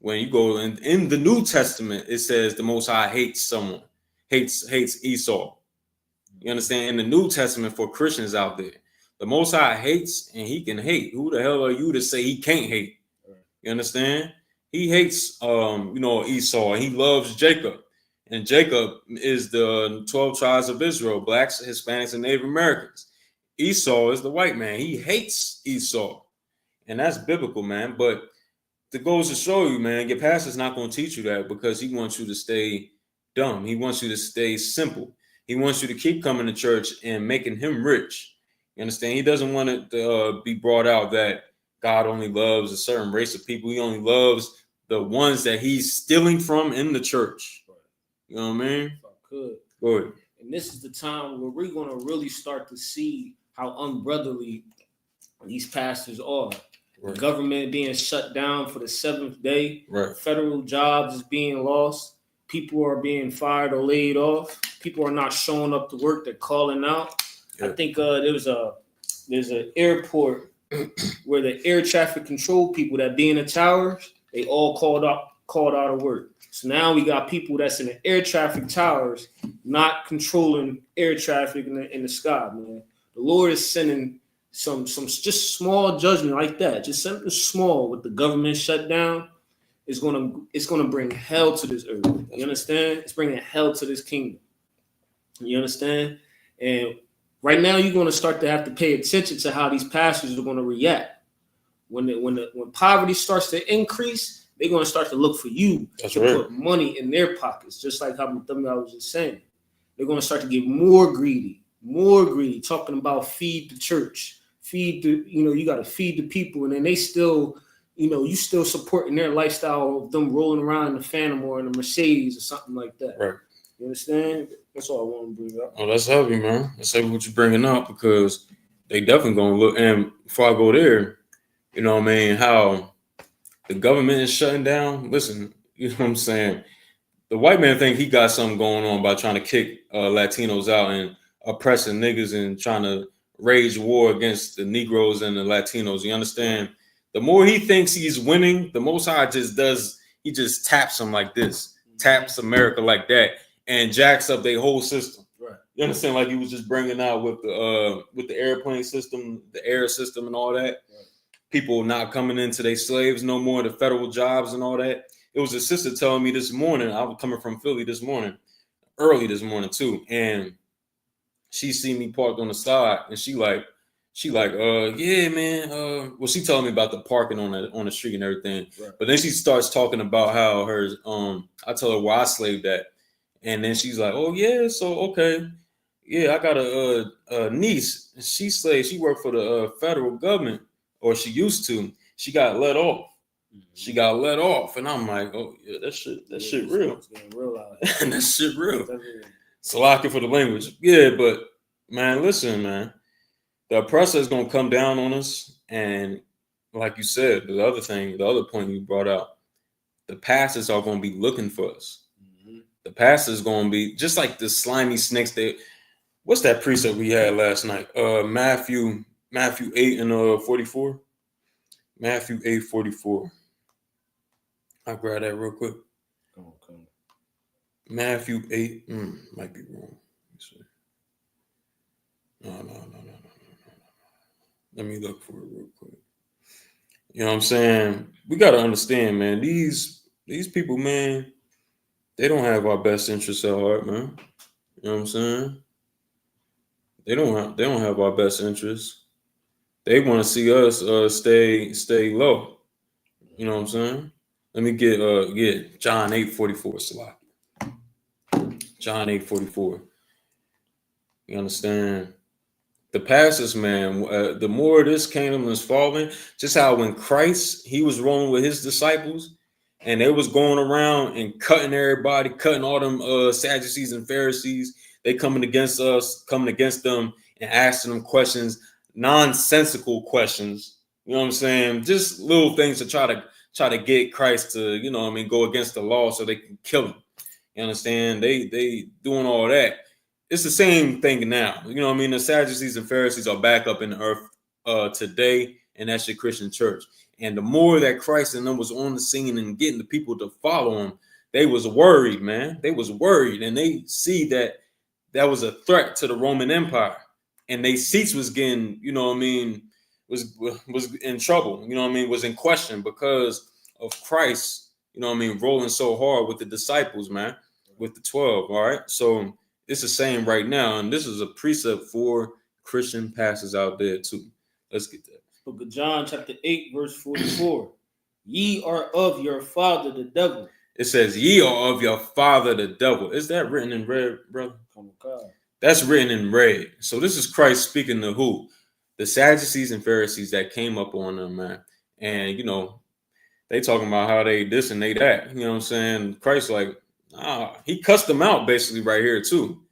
When you go in the New Testament, it says the Most High hates Esau. You understand? In the New Testament, for Christians out there, the Most High hates, and he can hate. Who the hell are you to say he can't hate? You understand? He hates Esau, and he loves Jacob. And Jacob is the 12 tribes of Israel, blacks, Hispanics, and Native Americans. Esau is the white man. He hates Esau. And that's biblical, man. But it goes to show you, man, your pastor's not going to teach you that, because he wants you to stay dumb. He wants you to stay simple. He wants you to keep coming to church and making him rich. You understand? He doesn't want it to be brought out that God only loves a certain race of people. He only loves the ones that he's stealing from in the church. You know what I mean? If I could. Go ahead. And this is the time where we're going to really start to see how unbrotherly these pastors are. Right. The government being shut down for the 7th day. Right. Federal jobs is being lost. People are being fired or laid off. People are not showing up to work. They're calling out. Yeah. I think there's an airport where the air traffic control people that be in the towers, they all called out of work. So now we got people that's in the air traffic towers not controlling air traffic in the sky, man. The Lord is sending some just small judgment like that, just something small with the government shut down. It's gonna bring hell to this earth. You understand? It's bringing hell to this kingdom. You understand? And right now, you're gonna start to have to pay attention to how these pastors are gonna react. When poverty starts to increase, they're gonna start to look for you put money in their pockets, just like how I was just saying. They're gonna start to get more greedy, talking about feed the church, you got to feed the people, and then they still. You still supporting their lifestyle of them rolling around in the Phantom or in a Mercedes or something like that. Right. You understand? That's all I want to bring up. Oh, that's heavy, man. That's heavy what you're bringing up, because they definitely going to look. And before I go there, you know what I mean, how the government is shutting down. Listen, you know what I'm saying? The white man think he got something going on by trying to kick Latinos out and oppressing niggas and trying to wage war against the Negroes and the Latinos. You understand? The more he thinks he's winning, the Most High he just taps him like this, taps America like that, and jacks up their whole system. Right. You understand? Like he was just bringing out with the airplane system, the air system, and all that. Right. People not coming into their slaves no more, the federal jobs and all that. It was a sister telling me this morning. I was coming from Philly early this morning too, and she seen me parked on the side, and she like, yeah, man. Well, she told me about the parking on the street and everything. Right. But then she starts talking about how her I told her why I slaved at, and then she's like, oh yeah, so okay, yeah, I got a niece. She slaved. She worked for the federal government, or she used to. She got let off. She got let off, and I'm like, oh yeah, that shit real. It's getting real out here. That shit real. So locking for the language, yeah. But man, listen, man. The oppressor is going to come down on us. And like you said, the other point you brought out, the pastors are going to be looking for us. Mm-hmm. The pastors going to be just like the slimy snakes. What's that precept we had last night? Matthew 8 and 44. Matthew 8:44. I'll grab that real quick. Okay. Matthew 8. Might be wrong. Let's see. No. Let me look for it real quick. You know what I'm saying? We got to understand, man. These people, man, they don't have our best interests at heart, man. You know what I'm saying? They don't have our best interests. They want to see us stay low. You know what I'm saying? Let me get John 8:44. John 8:44. You understand? The pastors, man, the more this kingdom is falling, just how when Christ, he was rolling with his disciples and they was going around and cutting everybody, cutting all them Sadducees and Pharisees. They coming against us, coming against them and asking them questions, nonsensical questions. You know what I'm saying? Just little things to try to get Christ to, you know what I mean, go against the law so they can kill him. You understand? They doing all that. It's the same thing now. You know what I mean? The Sadducees and Pharisees are back up in the earth today, and that's your Christian church. And the more that Christ and them was on the scene and getting the people to follow him, they was worried, man. They was worried, and they see that that was a threat to the Roman Empire, and they seats was getting, you know what I mean, was in trouble. You know what I mean, was in question because of Christ. You know what I mean, rolling so hard with the disciples, man, with the 12. All right, so it's the same right now, and this is a precept for Christian pastors out there too. Let's get that. Book of John, chapter 8, verse 44. Ye are of your father the devil. It says, ye are of your father the devil. Is that written in red, brother? Oh, God. That's written in red. So this is Christ speaking to who? The Sadducees and Pharisees that came up on them, man. And, you know, they talking about how they this and they that. You know what I'm saying? Christ like, he cussed them out basically right here too.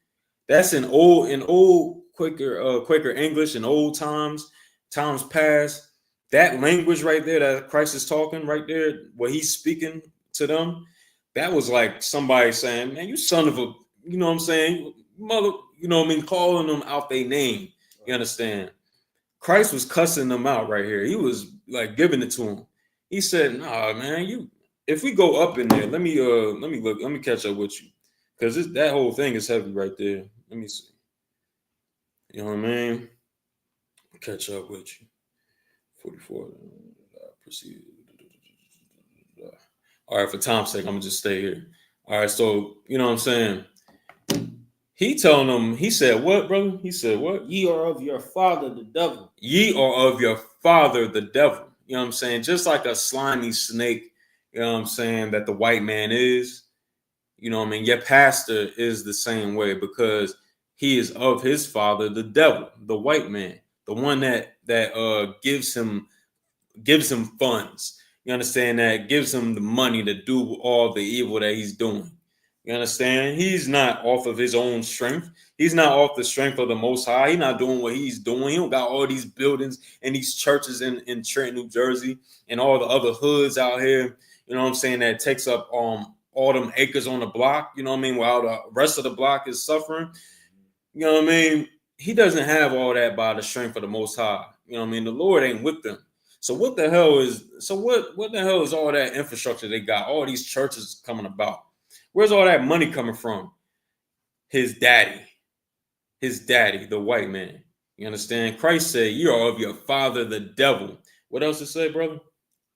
That's in old Quaker English in old times past. That language right there that Christ is talking right there, where he's speaking to them, that was like somebody saying, man, you son of a, you know what I'm saying, mother, you know what I mean, calling them out their name. You understand? Christ was cussing them out right here. He was like giving it to them. He said, nah, man, if we go up in there, let me catch up with you. Because that whole thing is heavy right there. Let me see. You know what I mean? Catch up with you. 44. Proceed. All right, for time's sake, I'm going to just stay here. All right, so, you know what I'm saying? He telling them, he said what, brother? He said what? Ye are of your father the devil. Ye are of your father the devil. You know what I'm saying? Just like a slimy snake, you know what I'm saying, that the white man is. You know what I mean? Your pastor is the same way because he is of his father, the devil, the white man, the one that gives him funds. You understand that? Gives him the money to do all the evil that he's doing. You understand? He's not off of his own strength. He's not off the strength of the Most High. He's not doing what he's doing. He don't got all these buildings and these churches in Trenton, New Jersey, and all the other hoods out here. You know what I'm saying? That takes up all them acres on the block. You know what I mean? While the rest of the block is suffering. You know what I mean? He doesn't have all that by the strength of the Most High. You know what I mean? The Lord ain't with them. So what the hell is all that infrastructure they got? All these churches coming about. Where's all that money coming from? His daddy, the white man. You understand? Christ said, you are of your father, the devil. What else to say, brother?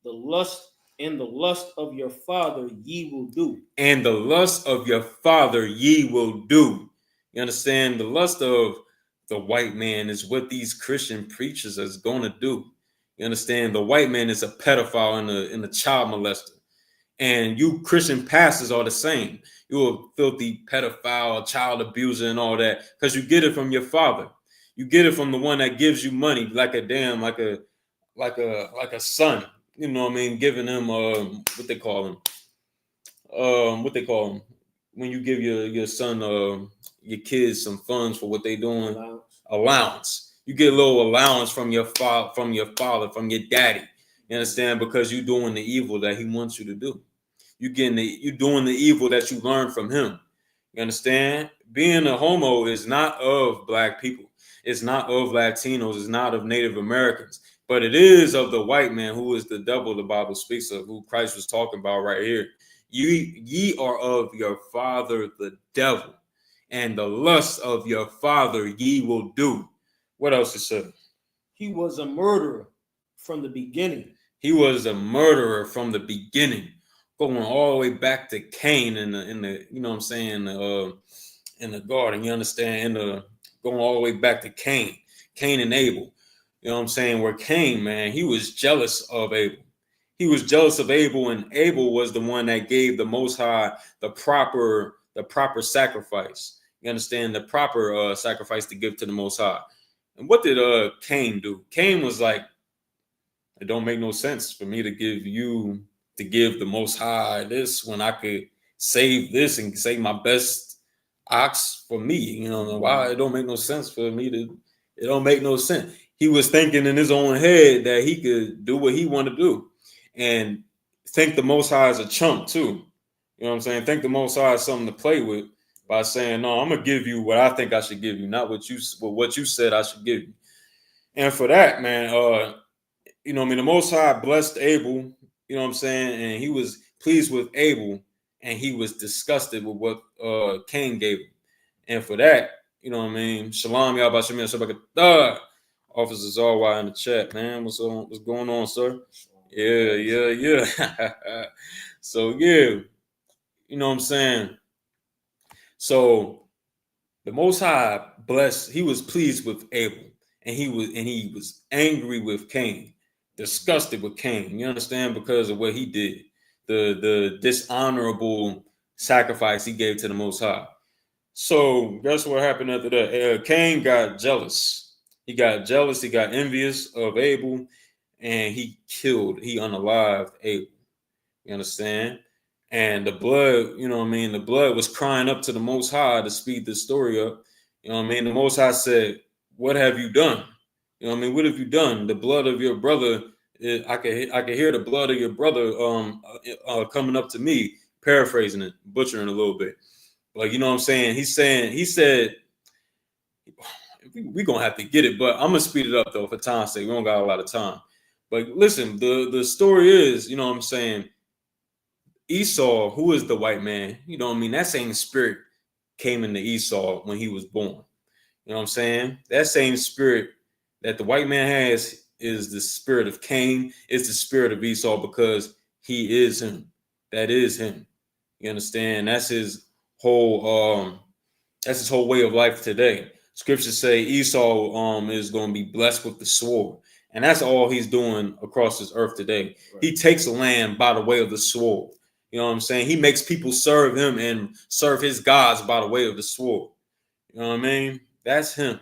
The lust of your father ye will do. And the lust of your father ye will do. You understand? The lust of the white man is what these Christian preachers is going to do. You understand? The white man is a pedophile and a child molester. And you Christian pastors are the same. You're a filthy pedophile, child abuser, and all that, because you get it from your father. You get it from the one that gives you money, like a son. You know what I mean? Giving him what they call him. When you give your son your kids some funds for what they doing. Allowance. You get a little allowance from your father, from your daddy. You understand? Because you're doing the evil that he wants you to do. You're doing the evil that you learned from him. You understand? Being a homo is not of black people. It's not of Latinos. It's not of Native Americans. But it is of the white man, who is the devil the Bible speaks of, who Christ was talking about right here. Ye are of your father the devil, and the lust of your father ye will do. What else it said? He was a murderer from the beginning. He was a murderer from the beginning, going all the way back to Cain in the you know what I'm saying, in the garden. You understand? Going all the way back to Cain and Abel. You know what I'm saying? Where Cain, man, he was jealous of Abel. He was jealous of Abel, and Abel was the one that gave the Most High the proper sacrifice. You understand? The proper sacrifice to give to the Most High. And what did Cain do? Cain was like, it don't make no sense for me to give the Most High this when I could save this and save my best ox for me. You know why? It don't make no sense for me to. It don't make no sense. He was thinking in his own head that he could do what he wanted to do, and think the Most High is a chump too. You know what I'm saying? Think the Most High is something to play with by saying, "No, I'm gonna give you what I think I should give you, not what you said I should give you." And for that, man, you know what I mean, the Most High blessed Abel, you know what I'm saying, and he was pleased with Abel, and he was disgusted with what Cain gave him. And for that, you know what I mean, Shalom, Yahweh Shabbat. Officers all in the chat, man. What's going on, sir? Yeah. So yeah, you know what I'm saying. So the Most High blessed, he was pleased with Abel, and he was angry with Cain, disgusted with Cain. You understand, because of what he did, the dishonorable sacrifice he gave to the Most High. So guess what happened after that? Cain got jealous. He got jealous. He got envious of Abel, and he unalived Abel. You understand? And the blood, you know what I mean? The blood was crying up to the Most High to speed the story up. You know what I mean? The Most High said, "What have you done?" You know what I mean? What have you done? The blood of your brother, I could hear the blood of your brother coming up to me, paraphrasing it, butchering a little bit. Like, you know what I'm saying? He said, we're gonna have to get it, but I'm gonna speed it up though for time's sake. We don't got a lot of time. But listen, the story is, you know what I'm saying, Esau, who is the white man, you know what I mean, that same spirit came into Esau when he was born. You know what I'm saying? That same spirit that the white man has is the spirit of Cain, is the spirit of Esau, because he is him. That is him. You understand? That's his whole way of life today. Scriptures say Esau is going to be blessed with the sword. And that's all he's doing across this earth today. Right. He takes the land by the way of the sword. You know what I'm saying? He makes people serve him and serve his gods by the way of the sword. You know what I mean? That's him.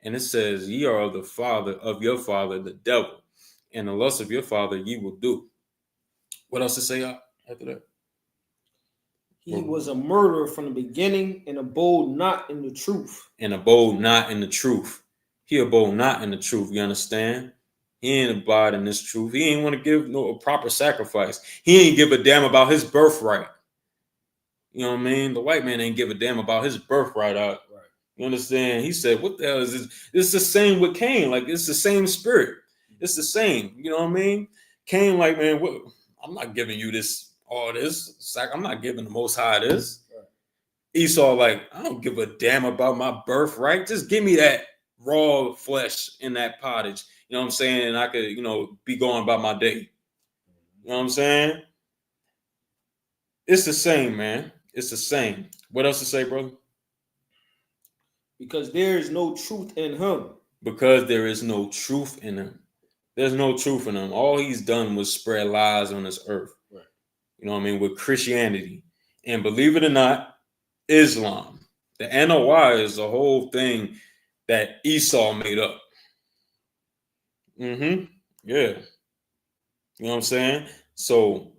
And it says, ye are of the father of your father, the devil, and the lust of your father ye will do. What else to say after that? He was a murderer from the beginning and abode not in the truth. And abode not in the truth. He abode not in the truth. You understand? He ain't abide in this truth. He ain't want to give a proper sacrifice. He ain't give a damn about his birthright. You know what I mean? The white man ain't give a damn about his birthright out. Right. You understand? He said, what the hell is this? It's the same with Cain. Like, it's the same spirit. It's the same. You know what I mean? Cain, like, man, what? I'm not giving you all this. I'm not giving the Most High this. Right. Esau, like, I don't give a damn about my birthright. Just give me that raw flesh in that pottage. You know what I'm saying? And I could, be going about my day. You know what I'm saying? It's the same, man. It's the same. What else to say, brother? Because there is no truth in him. Because there is no truth in him. There's no truth in him. All he's done was spread lies on this earth. Right. You know what I mean? With Christianity. And believe it or not, Islam. The NOI is the whole thing that Esau made up. Yeah. You know what I'm saying? So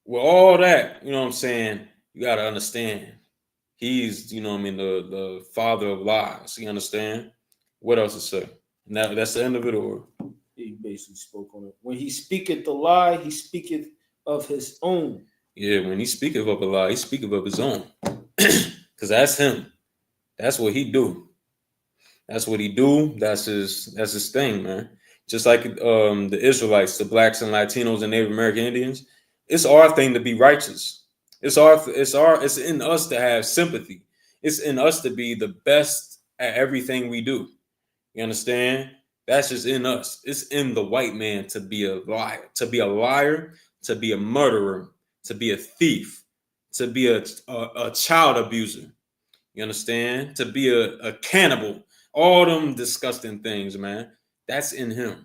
with all that, you know what I'm saying, you got to understand, he's, you know what I mean, the father of lies. You understand? What else to say? Now, that's the end of it, or? He basically spoke on it. When he speaketh the lie, he speaketh of his own. Yeah, when he speaketh of a lie, he speaketh of his own. Because that's him. That's what he do. That's what he do. That's his thing, man. Just like the Israelites, the blacks and Latinos and Native American Indians, it's our thing to be righteous. It's in us to have sympathy. It's in us to be the best at everything we do. You understand? That's just in us. It's in the white man to be a liar, to be a murderer, to be a thief, to be a child abuser. You understand? To be a cannibal. All them disgusting things, man. That's in him.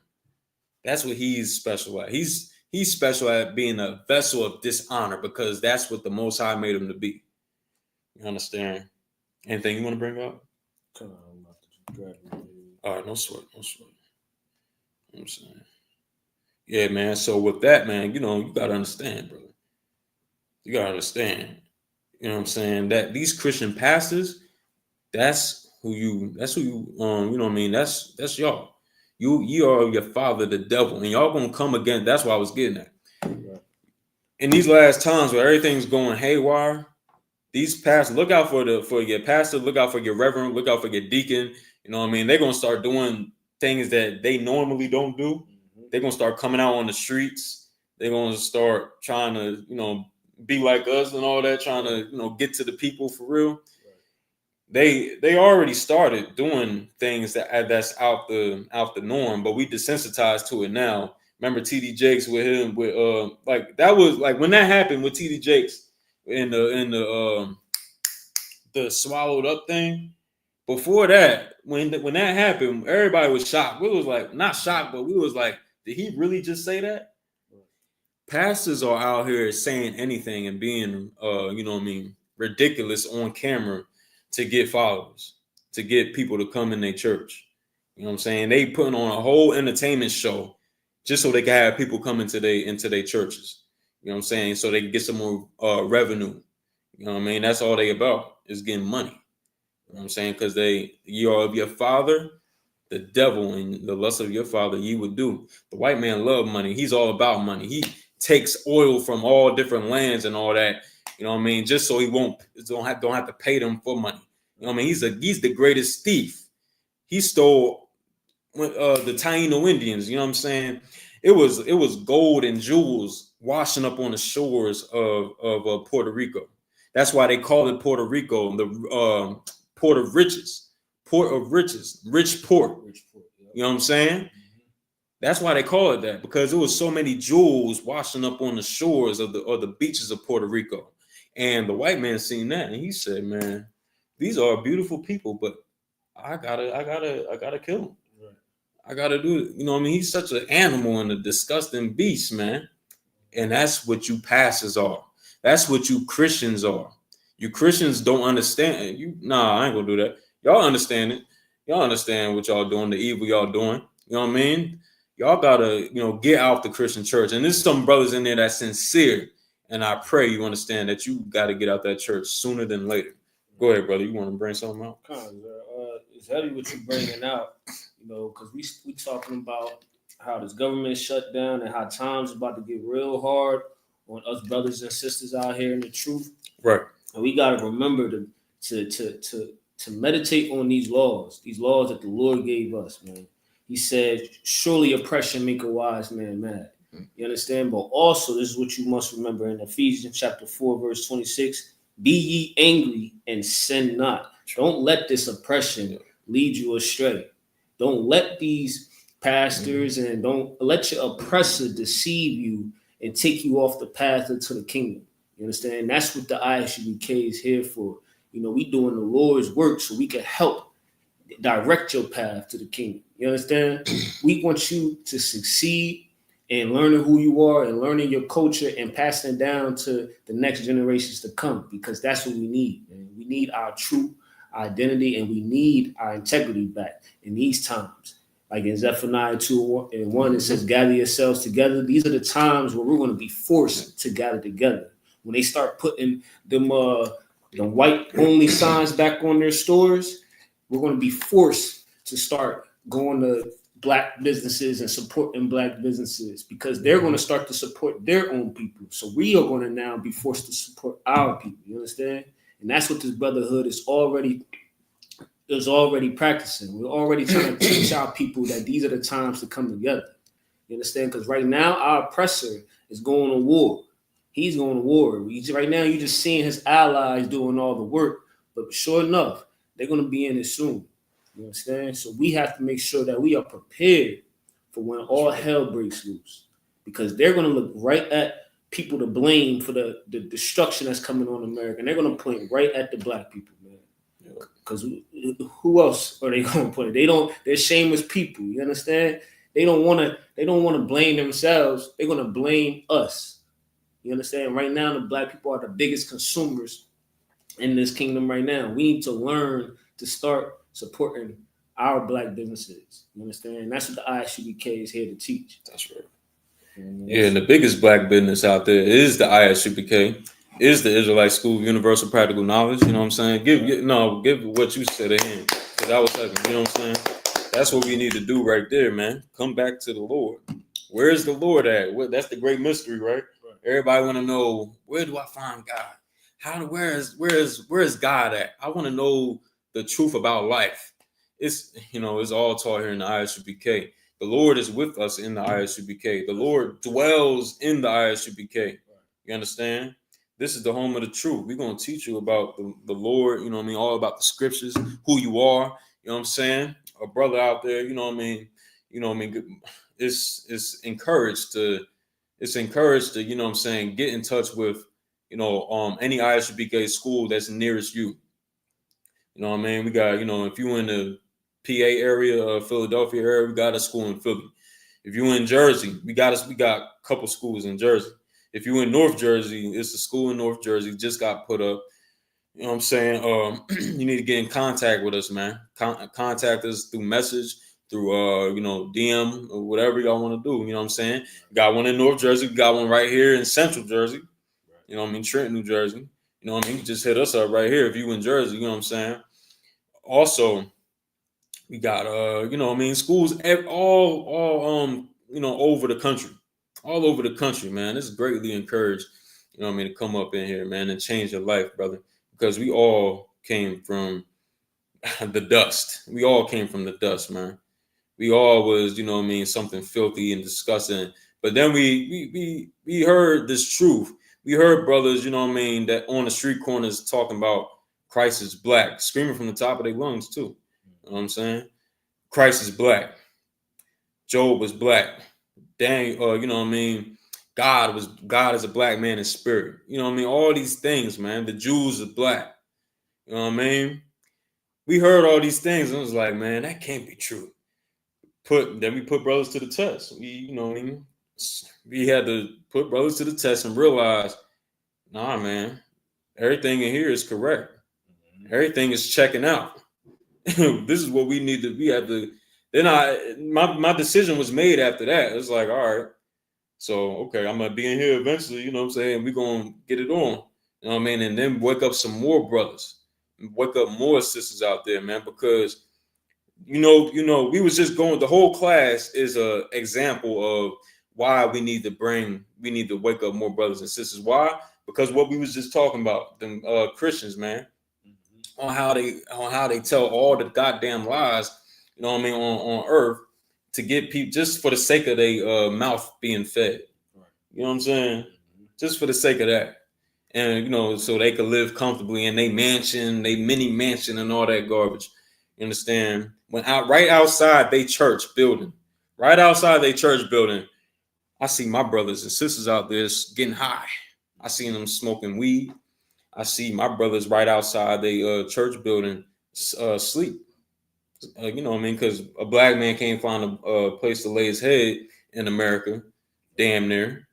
That's what he's special at. He's special at being a vessel of dishonor, because that's what the Most High made him to be. You understand? Anything you want to bring up? All right, no sweat. You know what I'm saying? Yeah, man. So with that, man, you gotta understand, brother. You gotta understand. You know what I'm saying? That these Christian pastors, that's who you, you know what I mean? That's y'all. You are your father, the devil, and y'all gonna come again. That's what I was getting at. Right. In these last times where everything's going haywire, these pastors, look out for your pastor, look out for your reverend, look out for your deacon. You know what I mean? They're gonna start doing things that they normally don't do. They're gonna start coming out on the streets. They're gonna start trying to, be like us and all that, trying to, get to the people for real. They already started doing things that's out the norm, but we desensitized to it now. Remember TD Jakes with him with like that was like when that happened with TD Jakes in the swallowed up thing. Before that, when that happened, everybody was shocked. We was like not shocked, but we was like, did he really just say that? Pastors are out here saying anything and being ridiculous on camera to get followers, to get people to come in their church. You know what I'm saying? They putting on a whole entertainment show just so they can have people come into their churches. You know what I'm saying? So they can get some more revenue. You know what I mean? That's all they about is getting money. You know what I'm saying? Because you are of your father, the devil, and the lust of your father you would do. The white man love money. He's all about money. He takes oil from all different lands and all that. You know what I mean? Just so he don't have to pay them for money. You know what I mean? He's the greatest thief. He stole the Taino Indians. You know what I'm saying? It was gold and jewels washing up on the shores of Puerto Rico. That's why they call it Puerto Rico, the port of riches, rich port. You know what I'm saying? That's why they call it that, because there was so many jewels washing up on the shores of the beaches of Puerto Rico. And the white man seen that and he said, man, these are beautiful people, but I gotta kill them. Right. I gotta do it. You know what I mean? He's such an animal and a disgusting beast, man. And that's what you pastors are. That's what you Christians are. You Christians don't understand. I ain't gonna do that. Y'all understand it. Y'all understand what y'all doing, the evil y'all doing. You know what I mean? Y'all gotta, get out the Christian church. And there's some brothers in there that's sincere. And I pray you understand that you gotta get out that church sooner than later. Go ahead, brother. You want to bring something out? It's heavy what you're bringing out, because we talking about how this government is shut down and how times about to get real hard on us brothers and sisters out here in the truth. Right. And we got to remember to meditate on these laws that the Lord gave us, man. He said, surely oppression make a wise man mad. You understand? But also, this is what you must remember in Ephesians chapter 4, verse 26. Be ye angry and sin not. Don't let this oppression lead you astray. Don't let these pastors and don't let your oppressor deceive you and take you off the path into the kingdom. You understand? That's what the I.S.U.P.K is here for. We doing the Lord's work so we can help direct your path to the kingdom. You understand? We want you to succeed and learning who you are and learning your culture and passing it down to the next generations to come, because that's what we need, man. We need our true identity and we need our integrity back in these times. Like in Zephaniah 2:1, it says, gather yourselves together. These are the times where we're going to be forced to gather together. When they start putting them the white only signs back on their stores, we're going to be forced to start going to Black businesses and supporting Black businesses, because they're going to start to support their own people. So we are going to now be forced to support our people. You understand? And that's what this brotherhood is already practicing. We're already trying to teach our people that these are the times to come together. You understand? Because right now our oppressor is going to war. He's going to war. Right now you're just seeing his allies doing all the work, but sure enough, they're going to be in it soon. You understand? So we have to make sure that we are prepared for when all hell breaks loose, because they're going to look right at people to blame for the destruction that's coming on America. And they're going to point right at the Black people, man. Because who else are they going to point at? They're shameless people. You understand? They don't want to blame themselves. They're going to blame us. You understand? Right now, the Black people are the biggest consumers in this kingdom right now. We need to learn to start supporting our black businesses. You understand? And that's what the I.S.U.P.K is here to teach. That's right. And Yeah, and the biggest black business out there is the I.S.U.P.K, is the Israelite School of Universal Practical Knowledge. You know what I'm saying? Give what you said again, because I was second. You know what I'm saying? That's what we need to do right there, man. Come back to the Lord. Where is the Lord at? That's the great mystery, right? Everybody want to know, where do I find God? Where is God at? I want to know the truth about life. It's all taught here in the I.S.U.P.K. The Lord is with us in the I.S.U.P.K. The Lord dwells in the I.S.U.P.K. You understand? This is the home of the truth. We're going to teach you about the Lord, you know what I mean? All about the scriptures, who you are, you know what I'm saying? A brother out there, you know what I mean? You know what I mean? It's encouraged to, you know what I'm saying, get in touch with, any I.S.U.P.K school that's nearest you. You know what I mean? We got, if you in the PA area, Philadelphia area, we got a school in Philly. If you in Jersey, we got a couple schools in Jersey. If you in North Jersey, it's a school in North Jersey just got put up. You know what I'm saying? You need to get in contact with us, man. Contact us through message, through DM or whatever y'all want to do. You know what I'm saying? Got one in North Jersey, got one right here in Central Jersey. You know what I mean? Trenton, New Jersey. You know what I mean? You just hit us up right here if you in Jersey. You know what I'm saying? Also, we got schools all over the country. All over the country, man. It's greatly encouraged, to come up in here, man, and change your life, brother. Because we all came from the dust. We all came from the dust, man. We all was, something filthy and disgusting. But then we heard this truth. We heard brothers, that on the street corners talking about Christ is black, screaming from the top of their lungs too. You know what I'm saying? Christ is black. Job was black. Daniel, God is a black man in spirit. You know what I mean? All these things, man. The Jews are black. You know what I mean? We heard all these things and it was like, man, that can't be true. Then we put brothers to the test. We had to put brothers to the test and realize, nah, man, everything in here is correct. Everything is checking out. This is what we need to. We have to. Then my decision was made after that. It's like, all right, so okay, I'm gonna be in here eventually. You know what I'm saying? We're gonna get it on. You know what I mean? And then wake up some more brothers, wake up more sisters out there, man, because we was just going. The whole class is a example of why we need to wake up more brothers and sisters. Why? Because what we was just talking about, them Christians, man, on how they tell all the goddamn lies, you know what I mean, on earth to get people just for the sake of their mouth being fed. You know what I'm saying? Just for the sake of that. And so they could live comfortably in they mini mansion and all that garbage. You understand? Right outside they church building, I see my brothers and sisters out there getting high. I seen them smoking weed. I see my brothers right outside the church building sleep. You know what I mean? Because a black man can't find a place to lay his head in America, damn near.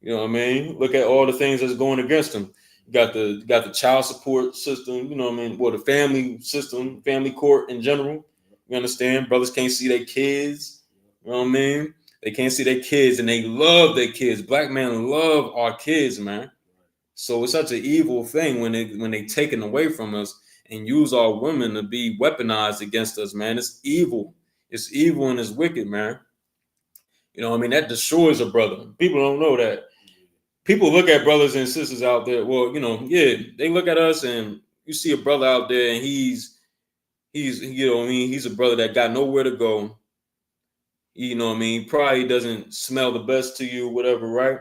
You know what I mean? Look at all the things that's going against him. You got the child support system. You know what I mean? Well, the family system, family court in general. You understand? Brothers can't see their kids. You know what I mean? They can't see their kids, and they love their kids. Black men love our kids, man. So it's such an evil thing when they taken away from us and use our women to be weaponized against us, man. It's evil. It's evil and it's wicked, man. You know what I mean? That destroys a brother. People don't know that. People look at brothers and sisters out there. Well, they look at us and you see a brother out there and he's he's a brother that got nowhere to go. You know what I mean? Probably doesn't smell the best to you, whatever, right?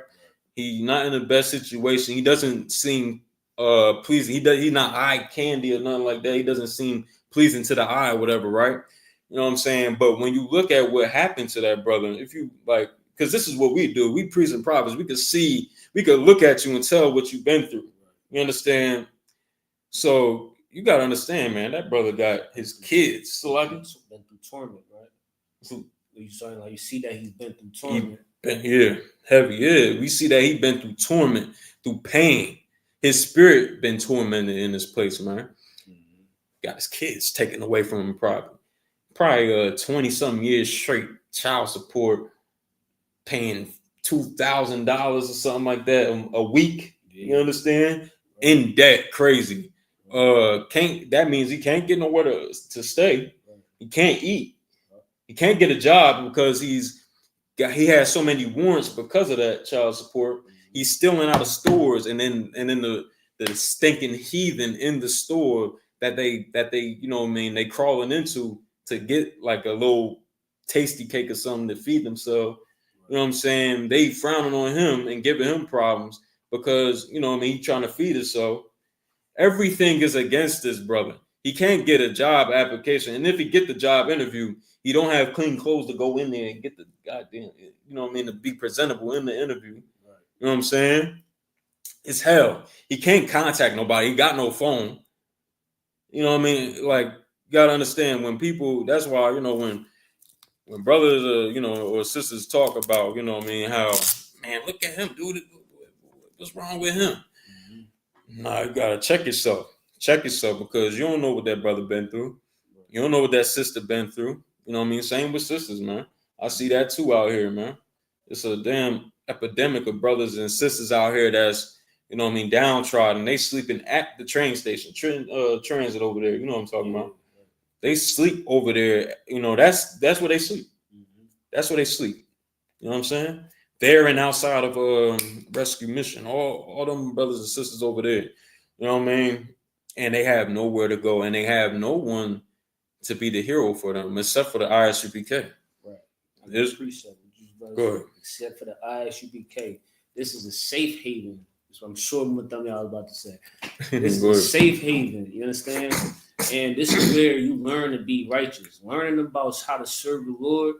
He's not in the best situation. He doesn't seem pleasing. He's not eye candy or nothing like that. He doesn't seem pleasing to the eye or whatever, right? You know what I'm saying? But when you look at what happened to that brother, if you like, because this is what we do. We priests and prophets. We could look at you and tell what you've been through. You understand? So you gotta understand, man, that brother got his kids. So I been through torment, right? So you saying like you see that he's been through torment. Heavy. We see that he's been through torment, through pain. His spirit been tormented in this place, man. Got his kids taken away from him, probably. probably 20-something years straight child support, paying $2,000 or something like that a week. You understand? In debt, crazy. That means he can't get nowhere to stay. He can't eat. He can't get a job because he has so many warrants because of that child support. He's stealing out of stores, and then the stinking heathen in the store that they you know what I mean, they crawling into to get like a little tasty cake or something to feed themselves. You know what I'm saying? They frowning on him and giving him problems because, you know what I mean, he's trying to feed himself. Everything is against this brother. He can't get a job application. And if he get the job interview, he don't have clean clothes to go in there and get the goddamn, you know what I mean, to be presentable in the interview. You know what I'm saying? It's hell. He can't contact nobody. He got no phone. You know what I mean? Like, you got to understand when people, that's why, you know, when brothers, you know, or sisters talk about, you know what I mean, how, man, look at him, dude. What's wrong with him? Nah, you gotta check yourself. Check yourself because you don't know what that brother been through. You don't know what that sister been through. You know what I mean? Same with sisters, man. I see that too out here, man. It's a damn epidemic of brothers and sisters out here that's, you know what I mean, downtrodden. They sleeping at the train station, transit over there. You know what I'm talking about? They sleep over there. You know, that's where they sleep. That's where they sleep. You know what I'm saying? There and outside of rescue mission, all them brothers and sisters over there, you know what I mean? And they have nowhere to go, and they have no one to be the hero for them except for the ISUPK. Right. I appreciate it. Go ahead. Except for the ISUPK, this is a safe haven. So I'm sure Muthami I was about to say. This is a safe haven. You understand? And this is where you learn to be righteous, learning about how to serve the Lord.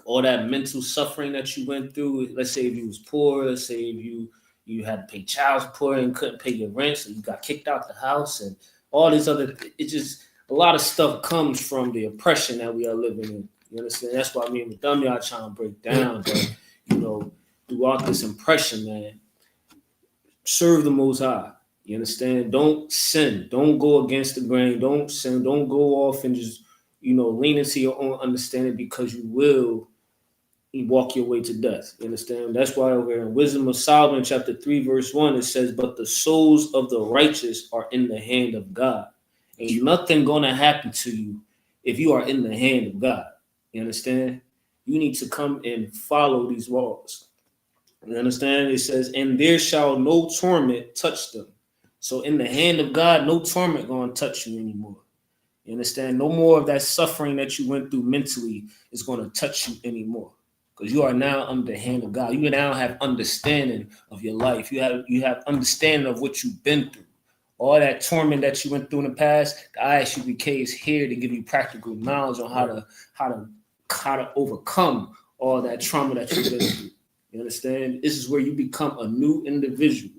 All that mental suffering that you went through. Let's say if you was poor, let's say if you had to pay child support and couldn't pay your rent, so you got kicked out the house and all these other, it's just a lot of stuff comes from the oppression that we are living in. You understand? That's why me and Muthami are trying to break down. But, you know, throughout this oppression, man, serve the Most High. You understand? Don't sin. Don't go against the grain. Don't sin. Don't go off and just, you know, lean into your own understanding because you will walk your way to death. You understand? That's why over in Wisdom of Solomon, chapter 3, verse 1, it says, but the souls of the righteous are in the hand of God. Ain't nothing going to happen to you if you are in the hand of God. You understand? You need to come and follow these laws. You understand? It says, and there shall no torment touch them. So in the hand of God, no torment going to touch you anymore. You understand? No more of that suffering that you went through mentally is going to touch you anymore. Because you are now under the hand of God. You now have understanding of your life. You have understanding of what you've been through. All that torment that you went through in the past, the I.S.U.P.K is here to give you practical knowledge on how to overcome all that trauma that you've been through. You understand? This is where you become a new individual.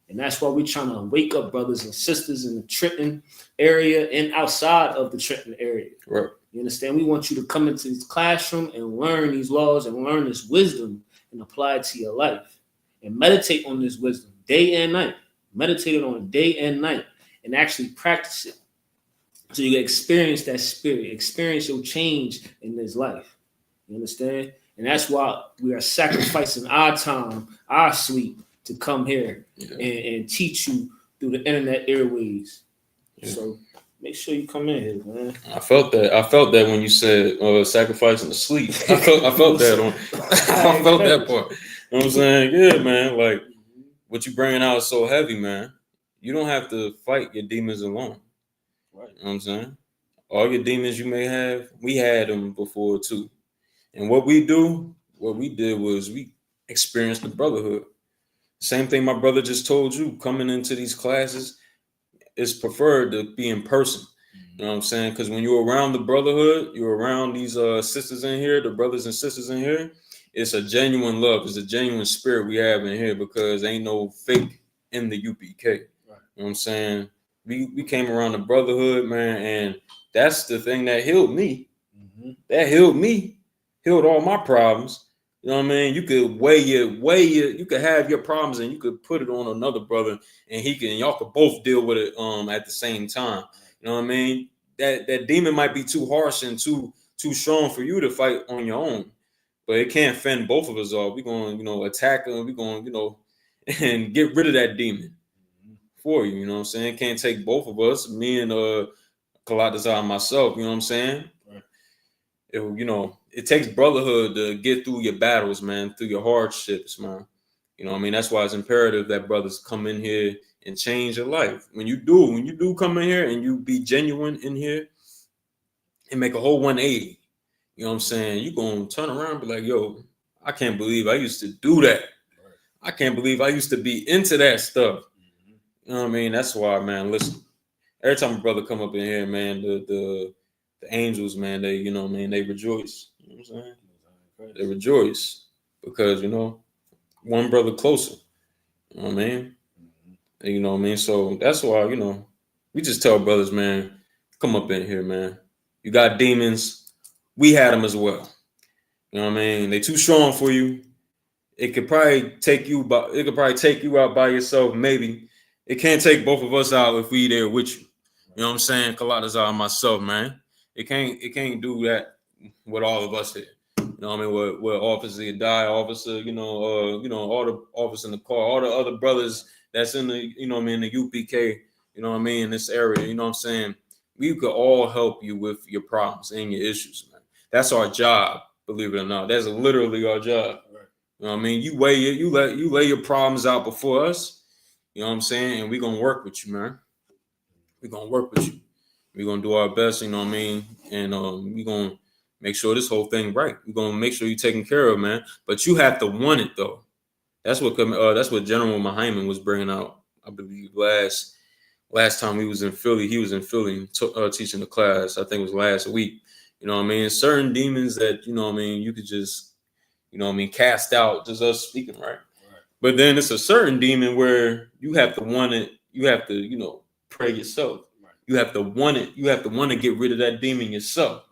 And that's why we're trying to wake up brothers and sisters in the Trenton area and outside of the Trenton area. Right. You understand? We want you to come into this classroom and learn these laws and learn this wisdom and apply it to your life. And meditate on this wisdom day and night. Meditate on it day and night and actually practice it. So you can experience that spirit, experience your change in this life. You understand? And that's why we are sacrificing our time, our sleep to come here and teach you through the internet airways. Yeah. So make sure you come in here, man. I felt that when you said sacrificing the sleep. I felt that I felt that part. You know what I'm saying? Yeah, man. Like what you bringing out is so heavy, man. You don't have to fight your demons alone. Right. You know what I'm saying? All your demons you may have, we had them before too. And what we did was we experienced the brotherhood. Same thing my brother just told you, coming into these classes, it's preferred to be in person. You know what I'm saying? Because when you're around the brotherhood, you're around these sisters in here, the brothers and sisters in here, it's a genuine love. It's a genuine spirit we have in here because ain't no fake in the UPK. Right. You know what I'm saying? We came around the brotherhood, man, and that's the thing that healed me. Mm-hmm. That healed me, healed all my problems. You know what I mean? You could you could have your problems and you could put it on another brother and y'all could both deal with it at the same time. You know what I mean? that demon might be too harsh and too strong for you to fight on your own, but it can't fend both of us off. We're going to, attack them. We're going to, and get rid of that demon for you. You know what I'm saying? Can't take both of us, me and Kalatazar and myself. You know what I'm saying? Right. It takes brotherhood to get through your battles, man, through your hardships, man. You know what I mean? That's why it's imperative that brothers come in here and change your life. When you do come in here and you be genuine in here and make a whole 180, you know what I'm saying? You're going to turn around and be like, yo, I can't believe I used to do that. Right. I can't believe I used to be into that stuff. You know what I mean? That's why, man, listen, every time a brother come up in here, man, the angels, man, they, they rejoice. You know what I'm saying? They rejoice because, one brother closer. You know what I mean? And, you know what I mean? So that's why, we just tell brothers, man, come up in here, man. You got demons. We had them as well. You know what I mean? They too strong for you. It could probably take you out by yourself, maybe. It can't take both of us out if we there with you. You know what I'm saying? Kalatazar and myself, man. It can't do that with all of us here. You know what I mean? With Officer Die, Officer, all the officers in the car, all the other brothers that's in the, in the UPK, you know what I mean, in this area, you know what I'm saying? We could all help you with your problems and your issues, man. That's our job, believe it or not. That's literally our job. Right. You know what I mean? You lay your problems out before us, you know what I'm saying? And we're gonna work with you, man. We're gonna work with you. We're gonna do our best, you know what I mean? And we're gonna make sure this whole thing right. We're gonna make sure you're taken care of, man. But you have to want it, though. That's what General Muhammad was bringing out, I believe, last time he was in Philly. He was in Philly teaching the class. I think it was last week. You know what I mean? Certain demons that, you know what I mean, you could just, you know what I mean, cast out, just us speaking, right? But then it's a certain demon where you have to want it. You have to, pray yourself. Right. You have to want it. You have to want to get rid of that demon yourself.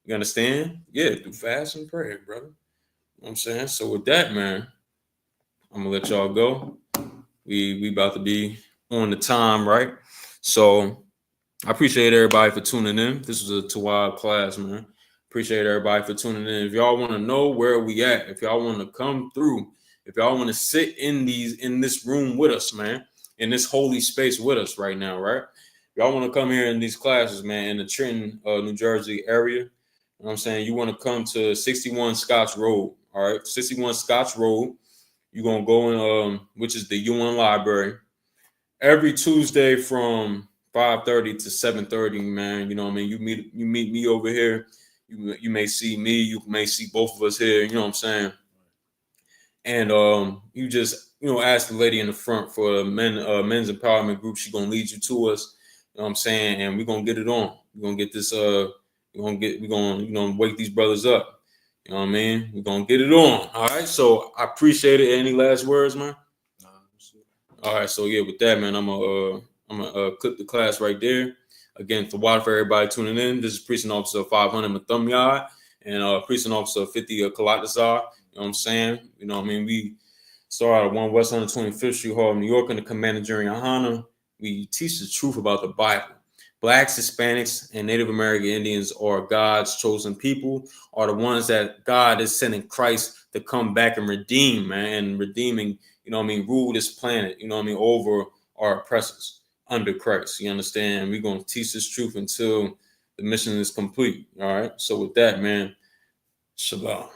You understand? Yeah, through fast and prayer, brother. You know what I'm saying? So with that, man, I'm gonna let y'all go. We about to be on the time, right? So I appreciate everybody for tuning in. This was a Tawab class, man. Appreciate everybody for tuning in. If y'all want to know where we at, if y'all want to come through, if y'all want to sit in this room with us, man, in this holy space with us right now, right? If y'all want to come here in these classes, man, in the Trenton, New Jersey area, you know what I'm saying? You want to come to 61 Scotch Road, all right? 61 Scotch Road. You're going to go in, which is the UN Library, every Tuesday from 5:30 to 7:30, man. You know what I mean? You meet me over here. You may see me. You may see both of us here. You know what I'm saying? And you just, ask the lady in the front for men's empowerment group. She's going to lead you to us. You know what I'm saying? And we're going to get it on. We're going to get this, we're going to, wake these brothers up. You know what I mean? We're going to get it on. All right. So I appreciate it. Any last words, man? All right. So yeah, with that, man, I'm going to clip the class right there. Again, for everybody tuning in, this is Precinct Officer 500 Mathumyad and Precinct Officer 50 Kalatazar. You know what I'm saying? You know what I mean? We start at 1 West 125th Street, Harlem, New York, in the Commander during YAHANNA. We teach the truth about the Bible. Blacks, Hispanics, and Native American Indians are God's chosen people, are the ones that God is sending Christ to come back and redeem, man, and redeeming, rule this planet, over our oppressors under Christ. You understand? We're going to teach this truth until the mission is complete. All right. So with that, man, shalom.